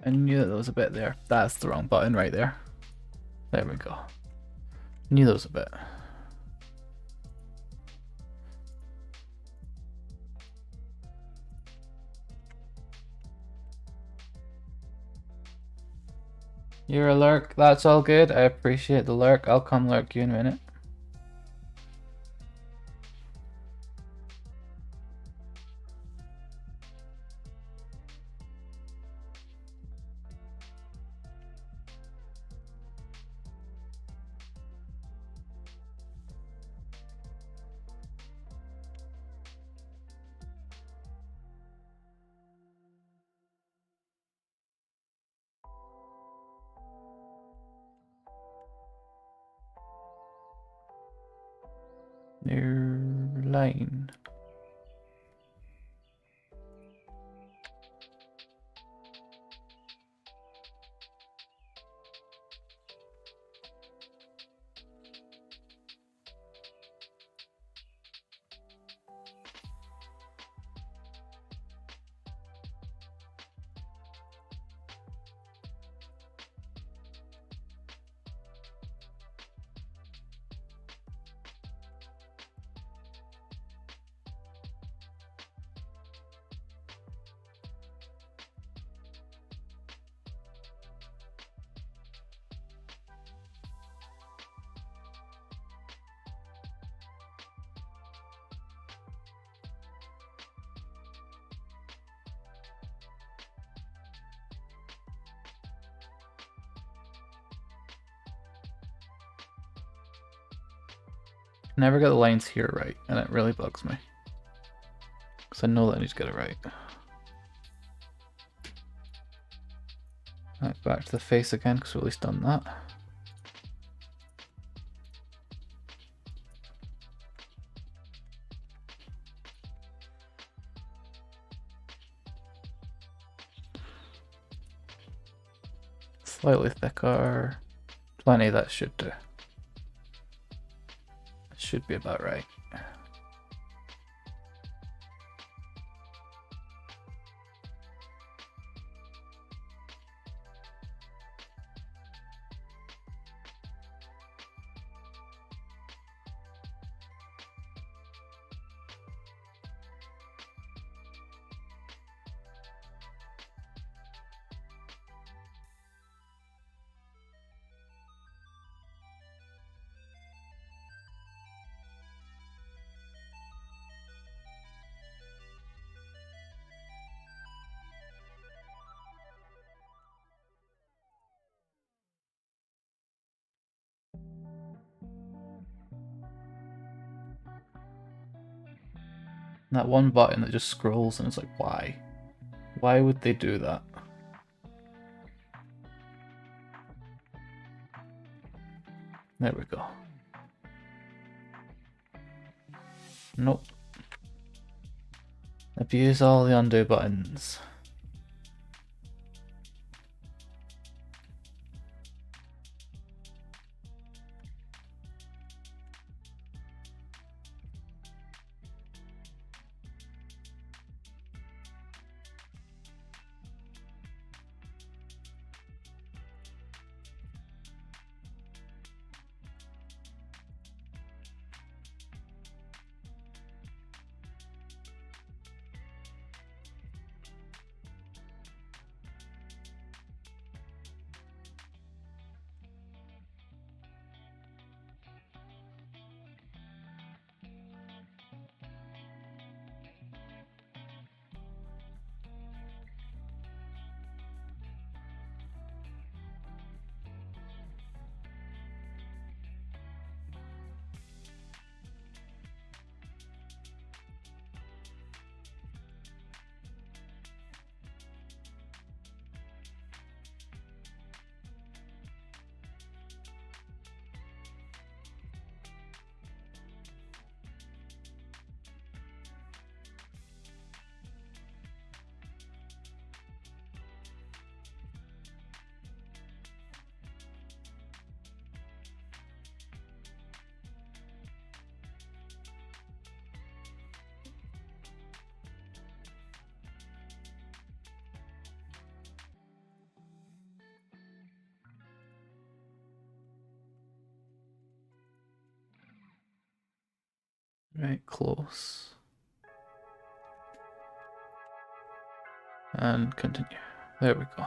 I knew that there was a bit there. That's the wrong button right there. There we go. Knew there was a bit. You're a lurk. That's all good. I appreciate the lurk. I'll come lurk you in a minute. New line. Never get the lines here right, and it really bugs me. Because I know that I need to get it right. Right, back to the face again, because we've at least done that. Slightly thicker. Plenty, that should do. It should be about right. And that one button that just scrolls and it's like, why? Why would they do that? There we go. Nope. Abuse all the undo buttons. Right, close. And continue. There we go.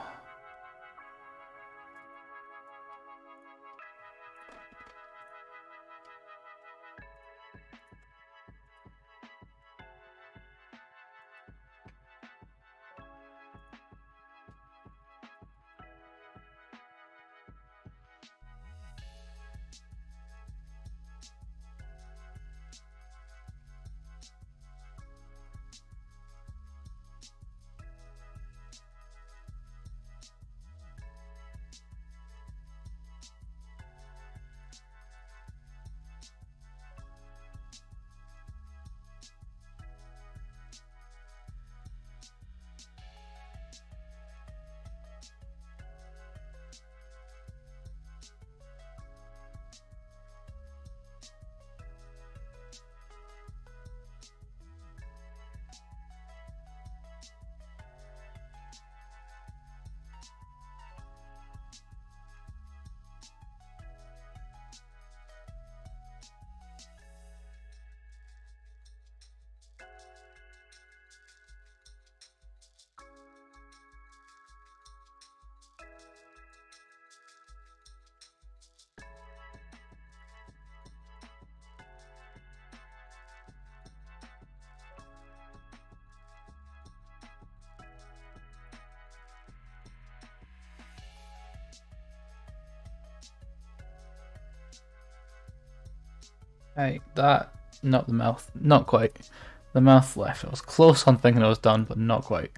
Right, that, not the mouth, not quite. The mouth left. I was close on thinking I was done, but not quite.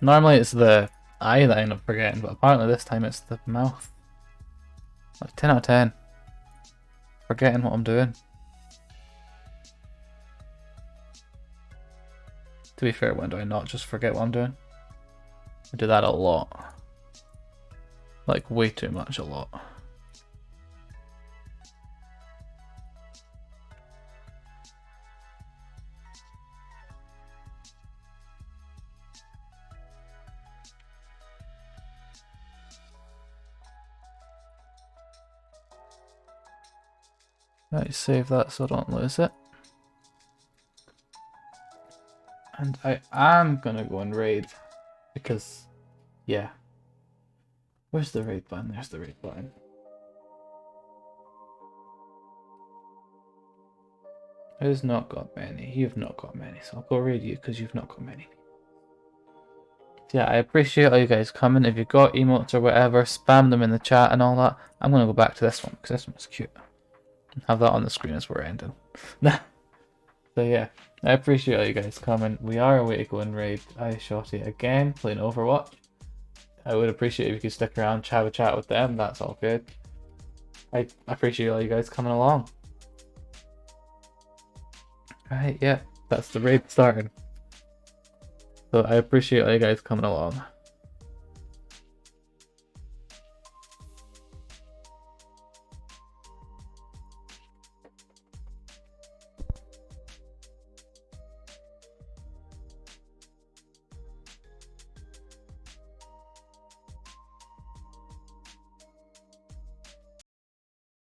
Normally it's the eye that I end up forgetting, but apparently this time it's the mouth. Like 10 out of 10. Forgetting what I'm doing. To be fair, when do I not just forget what I'm doing? I do that a lot. Like way too much, a lot. Right, save that so I don't lose it. And I am gonna go and raid because, yeah. Where's the raid button? There's the raid button. Who's not got many? You've not got many, so I'll go raid you because you've not got many. So yeah, I appreciate all you guys coming. If you've got emotes or whatever, spam them in the chat and all that. I'm gonna go back to this one because this one's cute. Have that on the screen as we're ending. So yeah, I appreciate all you guys coming. We are away to go and raid iShotty again, playing Overwatch. I would appreciate if you could stick around, have a chat with them. That's all good. I appreciate all you guys coming along. Right, yeah, that's the raid starting. So I appreciate all you guys coming along.